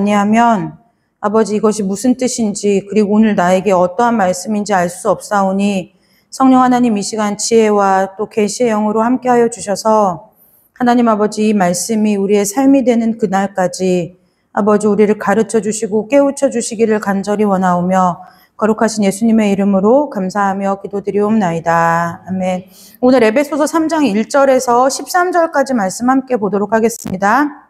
아니하면 아버지 이것이 무슨 뜻인지 그리고 오늘 나에게 어떠한 말씀인지 알 수 없사오니 성령 하나님 이 시간 지혜와 또 계시의 영으로 함께하여 주셔서 하나님 아버지 이 말씀이 우리의 삶이 되는 그날까지 아버지 우리를 가르쳐 주시고 깨우쳐 주시기를 간절히 원하오며 거룩하신 예수님의 이름으로 감사하며 기도드리옵나이다. 아멘. 오늘 에베소서 3장 1절에서 13절까지 말씀 함께 보도록 하겠습니다.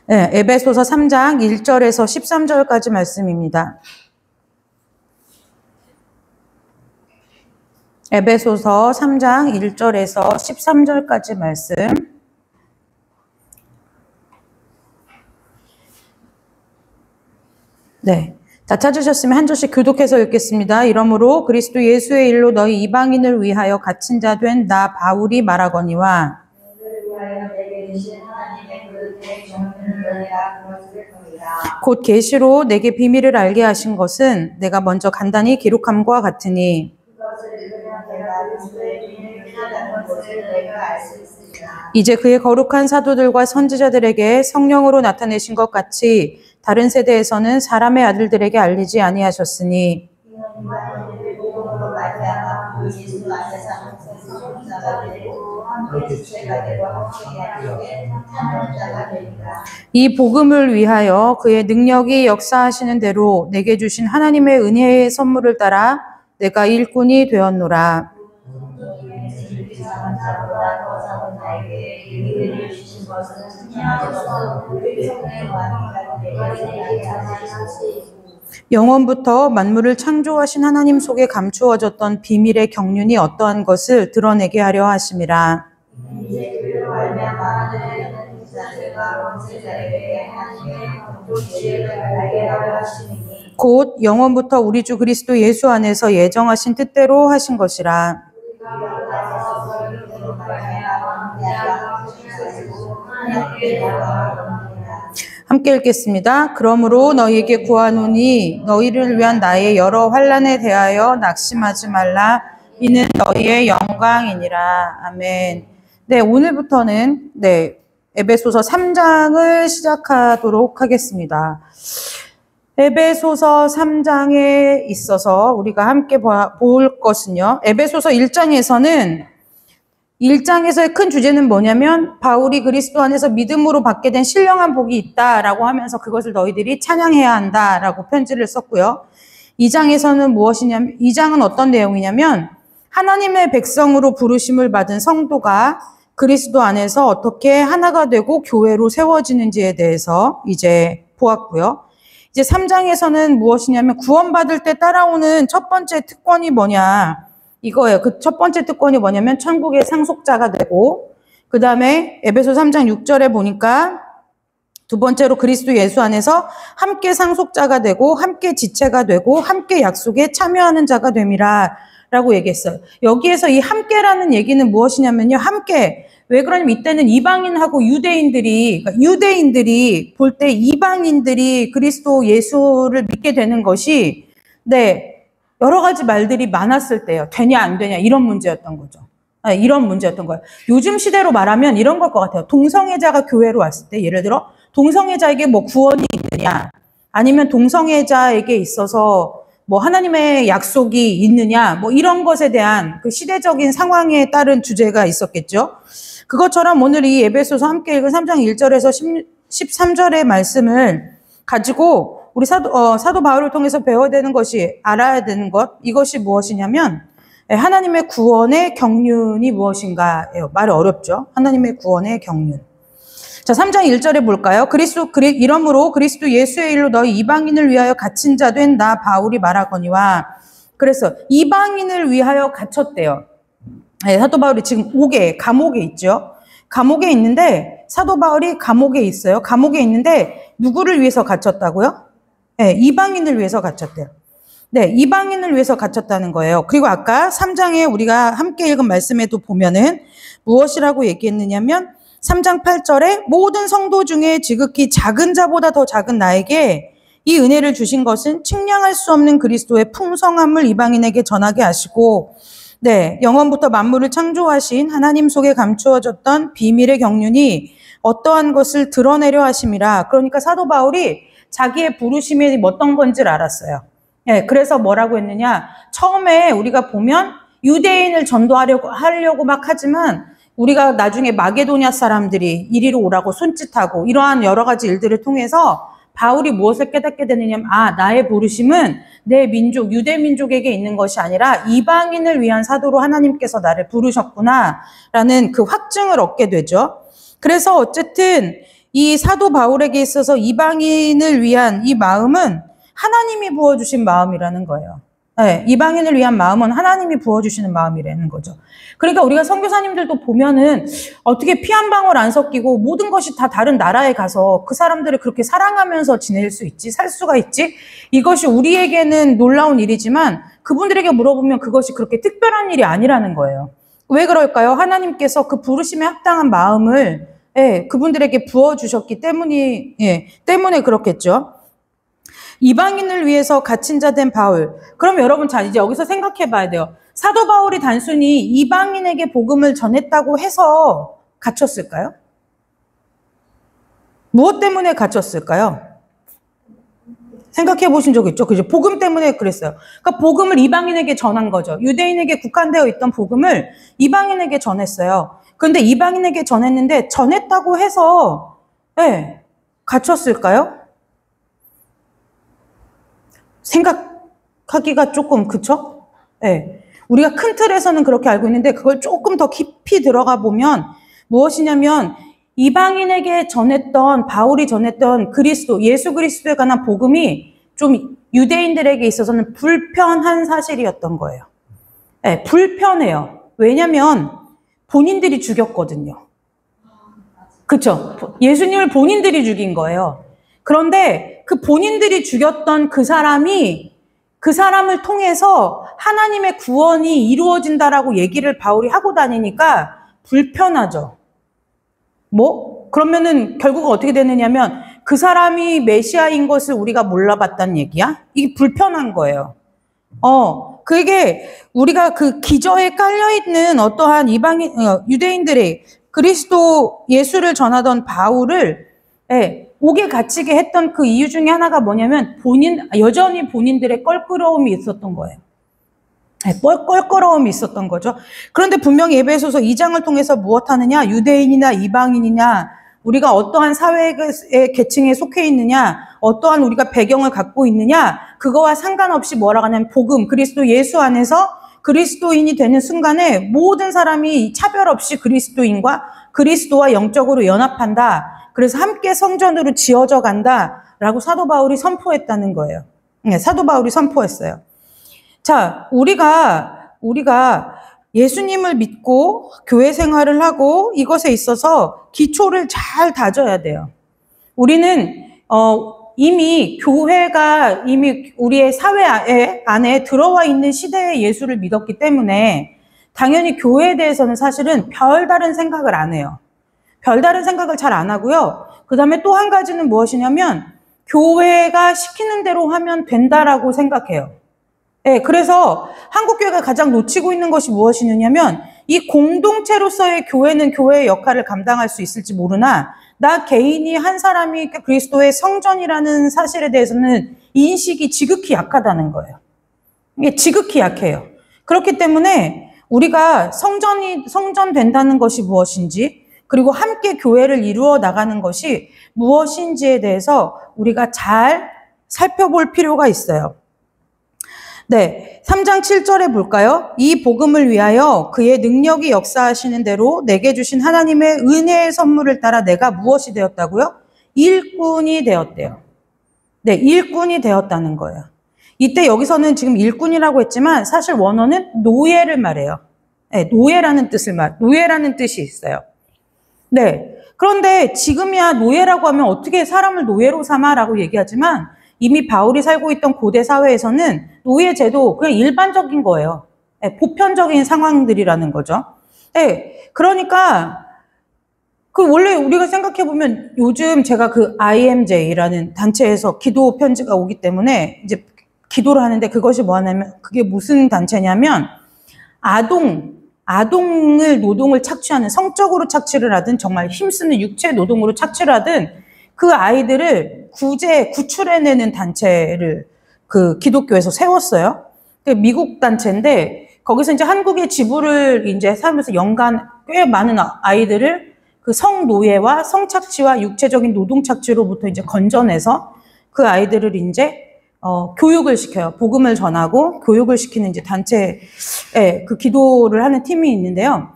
네, 에베소서 3장 1절에서 13절까지 말씀입니다. 에베소서 3장 1절에서 13절까지 말씀. 네. 다 찾으셨으면 한 절씩 교독해서 읽겠습니다. 이러므로 그리스도 예수의 일로 너희 이방인을 위하여 갇힌 자 된 나 바울이 말하거니와 곧 계시로 내게 비밀을 알게 하신 것은 내가 먼저 간단히 기록함과 같으니 이제 그의 거룩한 사도들과 선지자들에게 성령으로 나타내신 것 같이 다른 세대에서는 사람의 아들들에게 알리지 아니하셨으니 이 복음을 위하여 그의 능력이 역사하시는 대로 내게 주신 하나님의 은혜의 선물을 따라 내가 일꾼이 되었노라. 영원부터 만물을 창조하신 하나님 속에 감추어졌던 비밀의 경륜이 어떠한 것을 드러내게 하려 하심이라. 곧 영원부터 우리 주 그리스도 예수 안에서 예정하신 뜻대로 하신 것이라. 함께 읽겠습니다. 그러므로 너희에게 구하노니 너희를 위한 나의 여러 환난에 대하여 낙심하지 말라. 이는 너희의 영광이니라. 아멘. 네, 오늘부터는 에베소서 3장을 시작하도록 하겠습니다. 에베소서 3장에 있어서 우리가 함께 볼 것은요. 에베소서 1장에서의 큰 주제는 뭐냐면 바울이 그리스도 안에서 믿음으로 받게 된 신령한 복이 있다라고 하면서 그것을 너희들이 찬양해야 한다라고 편지를 썼고요. 2장에서는 무엇이냐면 2장은 어떤 내용이냐면 하나님의 백성으로 부르심을 받은 성도가 그리스도 안에서 어떻게 하나가 되고 교회로 세워지는지에 대해서 이제 보았고요. 이제 3장에서는 무엇이냐면 구원받을 때 따라오는 첫 번째 특권이 뭐냐 이거예요. 그 첫 번째 특권이 뭐냐면 천국의 상속자가 되고 그 다음에 에베소 3장 6절에 보니까 두 번째로 그리스도 예수 안에서 함께 상속자가 되고 함께 지체가 되고 함께 약속에 참여하는 자가 됨이라 라고 얘기했어요. 여기에서 이 함께라는 얘기는 무엇이냐면요. 함께 왜 그러냐면 이때는 이방인하고 유대인들이 볼 때 이방인들이 그리스도 예수를 믿게 되는 것이 여러 가지 말들이 많았을 때요. 되냐 안 되냐 이런 문제였던 거죠. 이런 문제였던 거예요. 요즘 시대로 말하면 이런 걸 것 같아요. 동성애자가 교회로 왔을 때 예를 들어 동성애자에게 뭐 구원이 있느냐 아니면 동성애자에게 있어서 뭐 하나님의 약속이 있느냐 뭐 이런 것에 대한 그 시대적인 상황에 따른 주제가 있었겠죠. 그것처럼 오늘 이 에베소서 함께 읽은 3장 1절에서 13절의 말씀을 가지고 우리 사도 바울을 통해서 배워야 되는 것이 알아야 되는 것 이것이 무엇이냐면 하나님의 구원의 경륜이 무엇인가예요. 말이 어렵죠. 하나님의 구원의 경륜. 자, 3장 1절에 볼까요? 이러므로 그리스도 예수의 일로 너희 이방인을 위하여 갇힌 자 된 나 바울이 말하거니와 그래서 이방인을 위하여 갇혔대요. 사도 바울이 지금 감옥에 있죠. 감옥에 있는데 사도 바울이 감옥에 있어요. 감옥에 있는데 누구를 위해서 갇혔다고요? 이방인을 위해서 갇혔대요. 이방인을 위해서 갇혔다는 거예요. 그리고 아까 3장에 우리가 함께 읽은 말씀에도 보면은 무엇이라고 얘기했느냐면 3장 8절에 모든 성도 중에 지극히 작은 자보다 더 작은 나에게 이 은혜를 주신 것은 측량할 수 없는 그리스도의 풍성함을 이방인에게 전하게 하시고 네, 영원부터 만물을 창조하신 하나님 속에 감추어졌던 비밀의 경륜이 어떠한 것을 드러내려 하심이라. 그러니까 사도 바울이 자기의 부르심이 어떤 건지를 알았어요. 네, 그래서 뭐라고 했느냐. 처음에 우리가 보면 유대인을 전도하려고 막 하지만 우리가 나중에 마게도냐 사람들이 이리로 오라고 손짓하고 이러한 여러 가지 일들을 통해서 바울이 무엇을 깨닫게 되느냐면, 나의 부르심은 내 민족, 유대 민족에게 있는 것이 아니라 이방인을 위한 사도로 하나님께서 나를 부르셨구나라는 그 확증을 얻게 되죠. 그래서 어쨌든 이 사도 바울에게 있어서 이방인을 위한 이 마음은 하나님이 부어주신 마음이라는 거예요. 네, 이방인을 위한 마음은 하나님이 부어주시는 마음이라는 거죠. 그러니까 우리가 선교사님들도 보면은 어떻게 피 한 방울 안 섞이고 모든 것이 다 다른 나라에 가서 그 사람들을 그렇게 사랑하면서 지낼 수 있지, 살 수가 있지? 이것이 우리에게는 놀라운 일이지만 그분들에게 물어보면 그것이 그렇게 특별한 일이 아니라는 거예요. 왜 그럴까요? 하나님께서 그 부르심에 합당한 마음을 그분들에게 부어주셨기 때문에 그렇겠죠. 이방인을 위해서 갇힌 자 된 바울. 그럼 여러분, 자, 이제 여기서 생각해 봐야 돼요. 사도 바울이 단순히 이방인에게 복음을 전했다고 해서 갇혔을까요? 무엇 때문에 갇혔을까요? 생각해 보신 적 있죠? 그죠? 복음 때문에 그랬어요. 그러니까 복음을 이방인에게 전한 거죠. 유대인에게 국한되어 있던 복음을 이방인에게 전했어요. 그런데 이방인에게 전했는데 전했다고 해서 갇혔을까요? 생각하기가 조금, 그쵸? 우리가 큰 틀에서는 그렇게 알고 있는데 그걸 조금 더 깊이 들어가 보면 무엇이냐면 이방인에게 전했던, 바울이 전했던 그리스도, 예수 그리스도에 관한 복음이 좀 유대인들에게 있어서는 불편한 사실이었던 거예요. 불편해요. 왜냐면 본인들이 죽였거든요. 그쵸? 예수님을 본인들이 죽인 거예요. 그런데 그 본인들이 죽였던 그 사람이 그 사람을 통해서 하나님의 구원이 이루어진다라고 얘기를 바울이 하고 다니니까 불편하죠. 그러면은 결국 어떻게 되느냐면 그 사람이 메시아인 것을 우리가 몰라봤다는 얘기야? 이게 불편한 거예요. 그게 우리가 그 기저에 깔려있는 어떠한 유대인들의 그리스도 예수를 전하던 바울을 옥에 갇히게 했던 그 이유 중에 하나가 뭐냐면 여전히 본인들의 껄끄러움이 있었던 거예요. 껄끄러움이 있었던 거죠. 그런데 분명히 에베소서 2장을 통해서 무엇하느냐? 유대인이나 이방인이냐, 우리가 어떠한 사회의 계층에 속해 있느냐, 어떠한 우리가 배경을 갖고 있느냐, 그거와 상관없이 뭐라고 하냐면 복음, 그리스도 예수 안에서 그리스도인이 되는 순간에 모든 사람이 차별 없이 그리스도인과 그리스도와 영적으로 연합한다. 그래서 함께 성전으로 지어져 간다라고 사도 바울이 선포했다는 거예요. 사도 바울이 선포했어요. 자, 우리가 예수님을 믿고 교회 생활을 하고 이것에 있어서 기초를 잘 다져야 돼요. 우리는 이미 교회가 이미 우리의 사회 안에 들어와 있는 시대의 예수를 믿었기 때문에 당연히 교회에 대해서는 사실은 별다른 생각을 안 해요. 별다른 생각을 잘 안 하고요. 그 다음에 또 한 가지는 무엇이냐면 교회가 시키는 대로 하면 된다라고 생각해요. 그래서 한국교회가 가장 놓치고 있는 것이 무엇이냐면 이 공동체로서의 교회는 교회의 역할을 감당할 수 있을지 모르나 나 개인이 한 사람이 그리스도의 성전이라는 사실에 대해서는 인식이 지극히 약하다는 거예요. 이게 지극히 약해요. 그렇기 때문에 우리가 성전 된다는 것이 무엇인지, 그리고 함께 교회를 이루어 나가는 것이 무엇인지에 대해서 우리가 잘 살펴볼 필요가 있어요. 3장 7절에 볼까요? 이 복음을 위하여 그의 능력이 역사하시는 대로 내게 주신 하나님의 은혜의 선물을 따라 내가 무엇이 되었다고요? 일꾼이 되었대요. 일꾼이 되었다는 거예요. 이때 여기서는 지금 일꾼이라고 했지만 사실 원어는 노예를 말해요. 노예라는 뜻이 있어요. 그런데 지금이야 노예라고 하면 어떻게 사람을 노예로 삼아라고 얘기하지만 이미 바울이 살고 있던 고대 사회에서는 노예 제도 그냥 일반적인 거예요. 보편적인 상황들이라는 거죠. 그러니까 원래 우리가 생각해 보면 요즘 제가 그 IMJ라는 단체에서 기도 편지가 오기 때문에 이제 기도를 하는데 그것이 뭐냐면 그게 무슨 단체냐면 아동을 노동을 착취하는, 성적으로 착취를 하든 정말 힘쓰는 육체 노동으로 착취를 하든 그 아이들을 구출해내는 단체를 그 기독교에서 세웠어요. 미국 단체인데 거기서 이제 한국의 지부를 이제 살면서 연간 꽤 많은 아이들을 그 성노예와 성착취와 육체적인 노동 착취로부터 이제 건져내서 그 아이들을 이제 교육을 시켜요. 복음을 전하고 교육을 시키는 이제 단체에 그 기도를 하는 팀이 있는데요.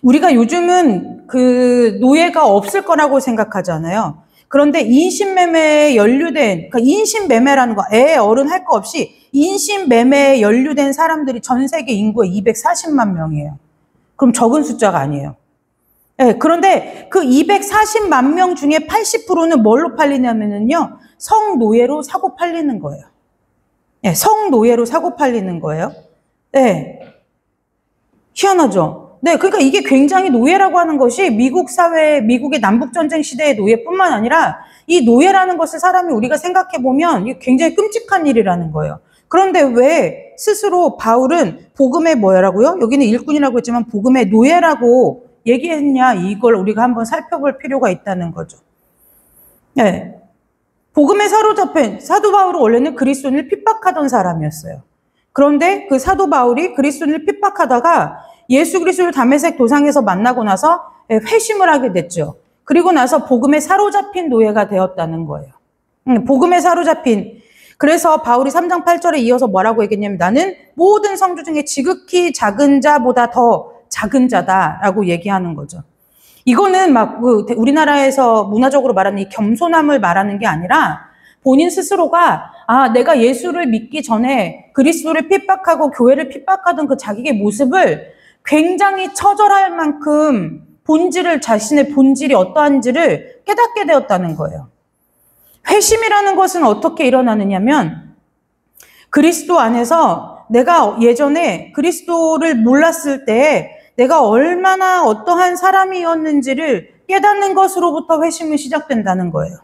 우리가 요즘은 그 노예가 없을 거라고 생각하잖아요. 그런데 인신매매에 연루된, 그러니까 인신매매라는 거, 어른 할 거 없이 인신매매에 연루된 사람들이 전 세계 인구의 240만 명이에요. 그럼 적은 숫자가 아니에요. 그런데 그 240만 명 중에 80%는 뭘로 팔리냐면요. 성노예로 사고 팔리는 거예요. 성노예로 사고 팔리는 거예요. 희한하죠? 그러니까 이게 굉장히 노예라고 하는 것이 미국 사회, 미국의 남북전쟁 시대의 노예뿐만 아니라 이 노예라는 것을 사람이 우리가 생각해보면 이게 굉장히 끔찍한 일이라는 거예요. 그런데 왜 스스로 바울은 복음의 뭐라고요? 여기는 일꾼이라고 했지만 복음의 노예라고 얘기했냐, 이걸 우리가 한번 살펴볼 필요가 있다는 거죠. 복음에 사로잡힌 사도 바울은 원래는 그리스도인을 핍박하던 사람이었어요. 그런데 그 사도 바울이 그리스도인을 핍박하다가 예수 그리스도를 다메섹 도상에서 만나고 나서 회심을 하게 됐죠. 그리고 나서 복음에 사로잡힌 노예가 되었다는 거예요. 복음에 사로잡힌. 그래서 바울이 3장 8절에 이어서 뭐라고 얘기했냐면 나는 모든 성도 중에 지극히 작은 자보다 더 작은 자다라고 얘기하는 거죠. 이거는 막 우리나라에서 문화적으로 말하는 이 겸손함을 말하는 게 아니라 본인 스스로가 내가 예수를 믿기 전에 그리스도를 핍박하고 교회를 핍박하던 그 자기의 모습을 굉장히 처절할 만큼 자신의 본질이 어떠한지를 깨닫게 되었다는 거예요. 회심이라는 것은 어떻게 일어나느냐면 그리스도 안에서 내가 예전에 그리스도를 몰랐을 때 내가 얼마나 어떠한 사람이었는지를 깨닫는 것으로부터 회심이 시작된다는 거예요.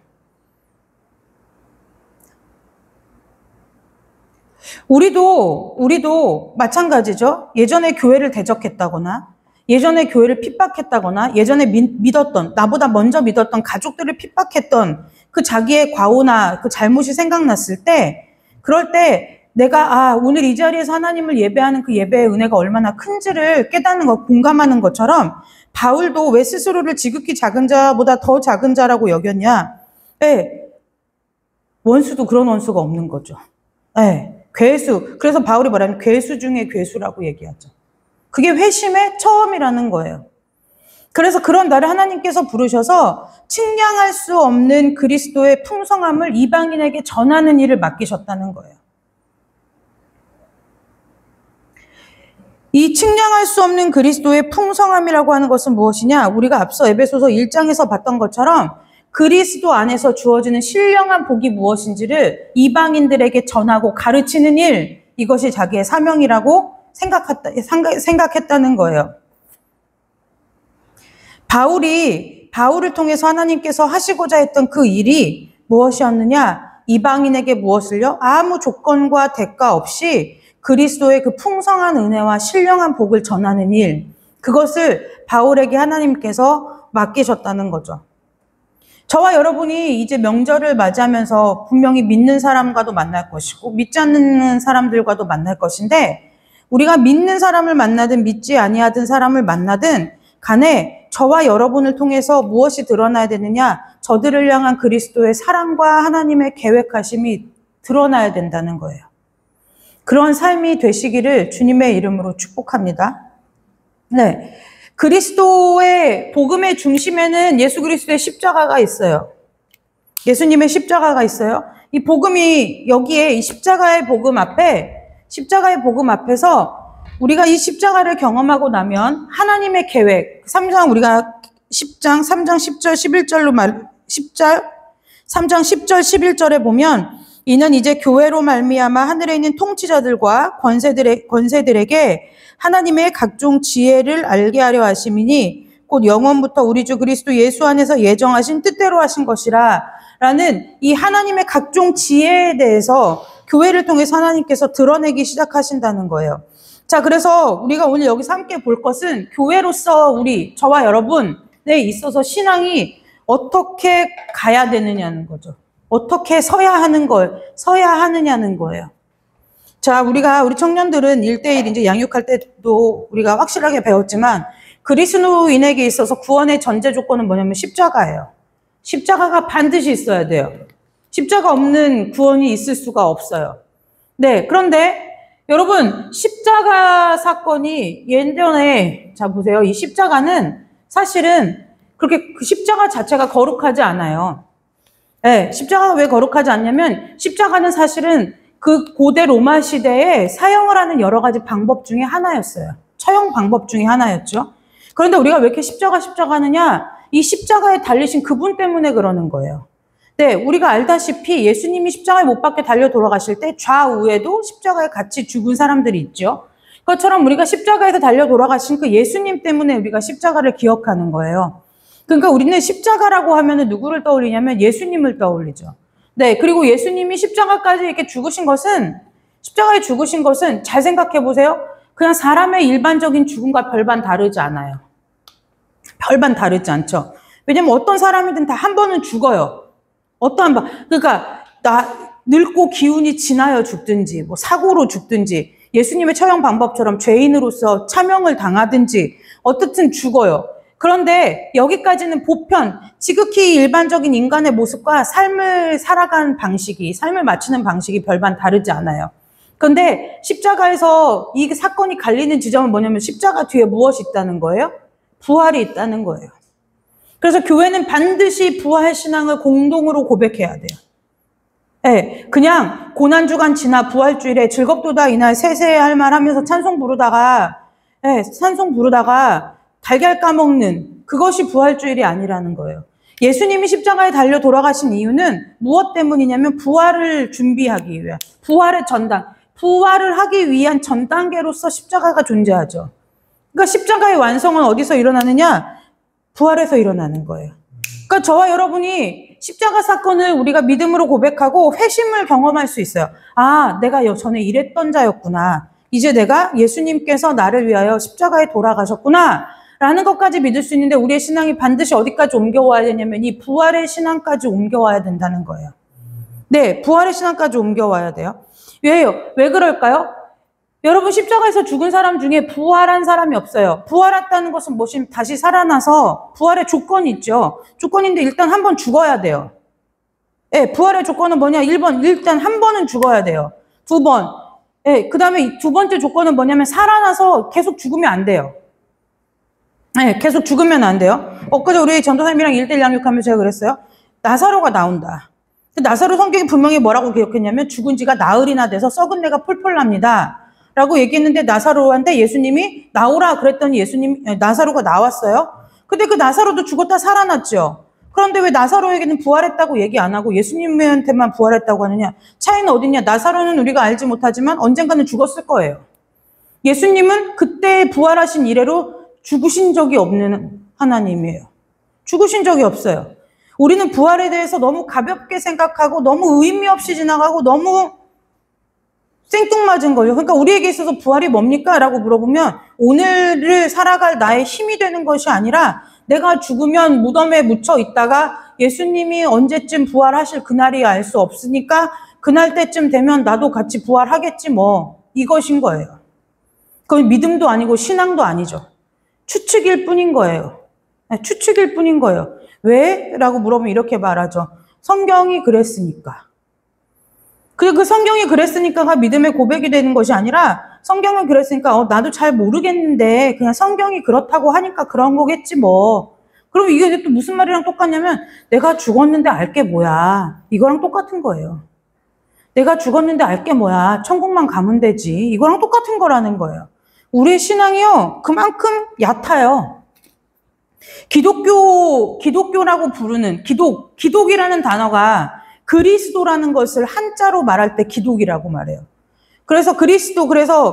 우리도 마찬가지죠. 예전에 교회를 대적했다거나, 예전에 교회를 핍박했다거나, 예전에 나보다 먼저 믿었던 가족들을 핍박했던 그 자기의 과오나 그 잘못이 생각났을 때, 그럴 때 내가 오늘 이 자리에서 하나님을 예배하는 그 예배의 은혜가 얼마나 큰지를 깨닫는 것, 공감하는 것처럼 바울도 왜 스스로를 지극히 작은 자보다 더 작은 자라고 여겼냐? 원수도 그런 원수가 없는 거죠. 괴수. 그래서 바울이 말하면 괴수 중에 괴수라고 얘기하죠. 그게 회심의 처음이라는 거예요. 그래서 그런 나를 하나님께서 부르셔서 측량할 수 없는 그리스도의 풍성함을 이방인에게 전하는 일을 맡기셨다는 거예요. 이 측량할 수 없는 그리스도의 풍성함이라고 하는 것은 무엇이냐? 우리가 앞서 에베소서 1장에서 봤던 것처럼 그리스도 안에서 주어지는 신령한 복이 무엇인지를 이방인들에게 전하고 가르치는 일, 이것이 자기의 사명이라고 생각했다는 거예요. 바울을 통해서 하나님께서 하시고자 했던 그 일이 무엇이었느냐? 이방인에게 무엇을요? 아무 조건과 대가 없이 그리스도의 그 풍성한 은혜와 신령한 복을 전하는 일, 그것을 바울에게 하나님께서 맡기셨다는 거죠. 저와 여러분이 이제 명절을 맞이하면서 분명히 믿는 사람과도 만날 것이고 믿지 않는 사람들과도 만날 것인데, 우리가 믿는 사람을 만나든 믿지 아니하든 사람을 만나든 간에 저와 여러분을 통해서 무엇이 드러나야 되느냐? 저들을 향한 그리스도의 사랑과 하나님의 계획하심이 드러나야 된다는 거예요. 그런 삶이 되시기를 주님의 이름으로 축복합니다. 그리스도의 복음의 중심에는 예수 그리스도의 십자가가 있어요. 예수님의 십자가가 있어요. 이 복음이 여기에 이 십자가의 복음 앞에서 우리가 이 십자가를 경험하고 나면 하나님의 계획, 3장 10절 11절로 3장 10절 11절에 보면 이는 이제 교회로 말미암아 하늘에 있는 통치자들과 권세들에게 하나님의 각종 지혜를 알게 하려 하심이니 곧 영원부터 우리 주 그리스도 예수 안에서 예정하신 뜻대로 하신 것이라 라는 이 하나님의 각종 지혜에 대해서 교회를 통해서 하나님께서 드러내기 시작하신다는 거예요. 자, 그래서 우리가 오늘 여기서 함께 볼 것은 교회로서 우리, 저와 여러분에 있어서 신앙이 어떻게 가야 되느냐는 거죠. 어떻게 서야 하느냐는 거예요. 자, 우리 청년들은 1대1 이제 양육할 때도 우리가 확실하게 배웠지만 그리스도인에게 있어서 구원의 전제 조건은 뭐냐면 십자가예요. 십자가가 반드시 있어야 돼요. 십자가 없는 구원이 있을 수가 없어요. 네, 그런데 여러분, 십자가 사건이 예전에, 자, 보세요. 이 십자가는 사실은 그렇게 그 십자가 자체가 거룩하지 않아요. 네, 십자가가 왜 거룩하지 않냐면, 십자가는 사실은 그 고대 로마 시대에 사용을 하는 여러 가지 방법 중에 하나였어요. 처형 방법 중에 하나였죠. 그런데 우리가 왜 이렇게 십자가 하느냐? 이 십자가에 달리신 그분 때문에 그러는 거예요. 네, 우리가 알다시피 예수님이 십자가에 못 박혀 달려 돌아가실 때 좌우에도 십자가에 같이 죽은 사람들이 있죠. 그것처럼 우리가 십자가에서 달려 돌아가신 그 예수님 때문에 우리가 십자가를 기억하는 거예요. 그러니까 우리는 십자가라고 하면은 누구를 떠올리냐면 예수님을 떠올리죠. 네, 그리고 예수님이 십자가까지 이렇게 십자가에 죽으신 것은 잘 생각해 보세요. 그냥 사람의 일반적인 죽음과 별반 다르지 않아요. 별반 다르지 않죠. 왜냐면 어떤 사람이든 다 한 번은 죽어요. 그러니까 늙고 기운이 지나여 죽든지 뭐 사고로 죽든지 예수님의 처형 방법처럼 죄인으로서 차명을 당하든지 어떻든 죽어요. 그런데 여기까지는 보편, 지극히 일반적인 인간의 모습과 삶을 마치는 방식이 별반 다르지 않아요. 그런데 십자가에서 이 사건이 갈리는 지점은 뭐냐면 십자가 뒤에 무엇이 있다는 거예요? 부활이 있다는 거예요. 그래서 교회는 반드시 부활 신앙을 공동으로 고백해야 돼요. 네, 그냥 고난주간 지나 부활주일에 즐겁도다 이날 세세 할 말 하면서 찬송 부르다가 달걀 까먹는 그것이 부활주일이 아니라는 거예요. 예수님이 십자가에 달려 돌아가신 이유는 무엇 때문이냐면 부활을 준비하기 위한, 부활을 하기 위한 전 단계로서 십자가가 존재하죠. 그러니까 십자가의 완성은 어디서 일어나느냐? 부활에서 일어나는 거예요. 그러니까 저와 여러분이 십자가 사건을 우리가 믿음으로 고백하고 회심을 경험할 수 있어요. 아, 내가 전에 이랬던 자였구나. 이제 내가 예수님께서 나를 위하여 십자가에 돌아가셨구나. 라는 것까지 믿을 수 있는데 우리의 신앙이 반드시 어디까지 옮겨와야 되냐면 이 부활의 신앙까지 옮겨와야 된다는 거예요. 네, 부활의 신앙까지 옮겨와야 돼요. 왜요? 왜 그럴까요? 여러분 십자가에서 죽은 사람 중에 부활한 사람이 없어요. 부활했다는 것은 무엇이냐면 다시 살아나서 부활의 조건이 있죠. 조건인데 일단 한 번 죽어야 돼요. 네, 부활의 조건은 뭐냐? 1번, 일단 한 번은 죽어야 돼요. 2번, 네, 그 다음에 두 번째 조건은 뭐냐면 살아나서 계속 죽으면 안 돼요. 네, 계속 죽으면 안 돼요. 엊그제 우리 전도사님이랑 1대1 양육하면서 제가 그랬어요. 나사로가 나온다. 나사로 성경이 분명히 뭐라고 기록했냐면 죽은 지가 나흘이나 돼서 썩은 내가 폴폴 납니다. 라고 얘기했는데 나사로한테 예수님이 나오라 그랬더니 나사로가 나왔어요. 근데 그 나사로도 죽었다 살아났죠. 그런데 왜 나사로에게는 부활했다고 얘기 안 하고 예수님한테만 부활했다고 하느냐? 차이는 어디냐? 나사로는 우리가 알지 못하지만 언젠가는 죽었을 거예요. 예수님은 그때 부활하신 이래로 죽으신 적이 없는 하나님이에요. 죽으신 적이 없어요. 우리는 부활에 대해서 너무 가볍게 생각하고 너무 의미 없이 지나가고 너무 생뚱맞은 거예요. 그러니까 우리에게 있어서 부활이 뭡니까? 라고 물어보면 오늘을 살아갈 나의 힘이 되는 것이 아니라 내가 죽으면 무덤에 묻혀 있다가 예수님이 언제쯤 부활하실 그날이 알 수 없으니까 그날 때쯤 되면 나도 같이 부활하겠지 뭐 이것인 거예요. 그건 믿음도 아니고 신앙도 아니죠. 추측일 뿐인 거예요. 추측일 뿐인 거예요. 왜? 라고 물어보면 이렇게 말하죠. 성경이 그랬으니까. 그 성경이 그랬으니까가 믿음의 고백이 되는 것이 아니라 성경은 그랬으니까 나도 잘 모르겠는데 그냥 성경이 그렇다고 하니까 그런 거겠지 뭐. 그럼 이게 또 무슨 말이랑 똑같냐면 내가 죽었는데 알게 뭐야. 이거랑 똑같은 거예요. 내가 죽었는데 알게 뭐야. 천국만 가면 되지. 이거랑 똑같은 거라는 거예요. 우리의 신앙이요. 그만큼 얕아요. 기독교라고 부르는 기독이라는 단어가 그리스도라는 것을 한자로 말할 때 기독이라고 말해요. 그래서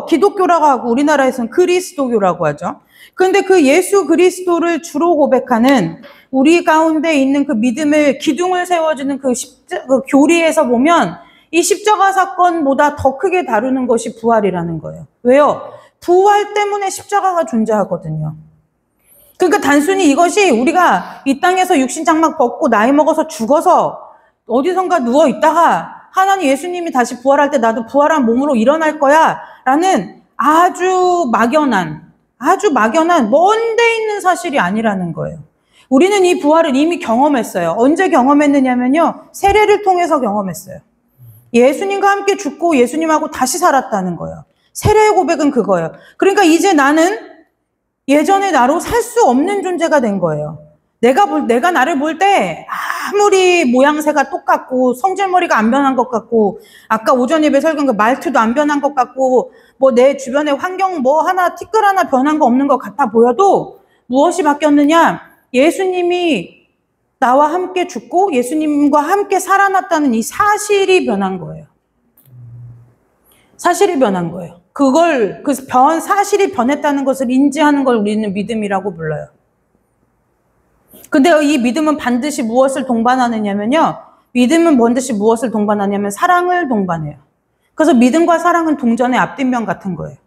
기독교라고 하고 우리나라에서는 그리스도교라고 하죠. 그런데 그 예수 그리스도를 주로 고백하는 우리 가운데 있는 그 믿음을 기둥을 세워주는 그 교리에서 보면 이 십자가 사건보다 더 크게 다루는 것이 부활이라는 거예요. 왜요? 부활 때문에 십자가가 존재하거든요. 그러니까 단순히 이것이 우리가 이 땅에서 육신 장막 벗고 나이 먹어서 죽어서 어디선가 누워 있다가 하나님 예수님이 다시 부활할 때 나도 부활한 몸으로 일어날 거야 라는 아주 막연한 먼 데 있는 사실이 아니라는 거예요. 우리는 이 부활을 이미 경험했어요. 언제 경험했느냐면요. 세례를 통해서 경험했어요. 예수님과 함께 죽고 예수님하고 다시 살았다는 거예요. 세례의 고백은 그거예요. 그러니까 이제 나는 예전의 나로 살 수 없는 존재가 된 거예요. 내가 나를 볼 때 아무리 모양새가 똑같고 성질머리가 안 변한 것 같고 아까 오전 예배 설교한 그 말투도 안 변한 것 같고 뭐 내 주변의 환경 뭐 하나 티끌 하나 변한 거 없는 것 같아 보여도 무엇이 바뀌었느냐? 예수님이 나와 함께 죽고 예수님과 함께 살아났다는 이 사실이 변한 거예요. 사실이 변한 거예요. 사실이 변했다는 것을 인지하는 걸 우리는 믿음이라고 불러요. 근데 이 믿음은 반드시 무엇을 동반하느냐면요. 믿음은 반드시 무엇을 동반하냐면 사랑을 동반해요. 그래서 믿음과 사랑은 동전의 앞뒷면 같은 거예요.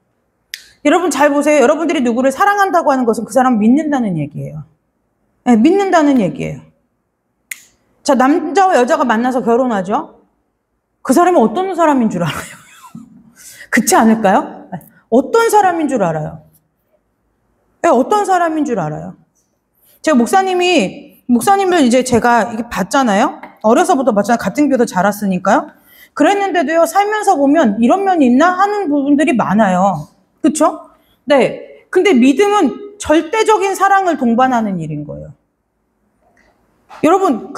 여러분 잘 보세요. 여러분들이 누구를 사랑한다고 하는 것은 그 사람을 믿는다는 얘기예요. 네, 믿는다는 얘기예요. 자, 남자와 여자가 만나서 결혼하죠? 그 사람이 어떤 사람인 줄 알아요? 그렇지 않을까요? 어떤 사람인 줄 알아요? 네, 어떤 사람인 줄 알아요? 제가 목사님을 이제 제가 이게 봤잖아요? 어려서부터 봤잖아요. 같은 교회에서 자랐으니까요. 그랬는데도요, 살면서 보면 이런 면이 있나 하는 부분들이 많아요. 그쵸? 네. 근데 믿음은 절대적인 사랑을 동반하는 일인 거예요. 여러분,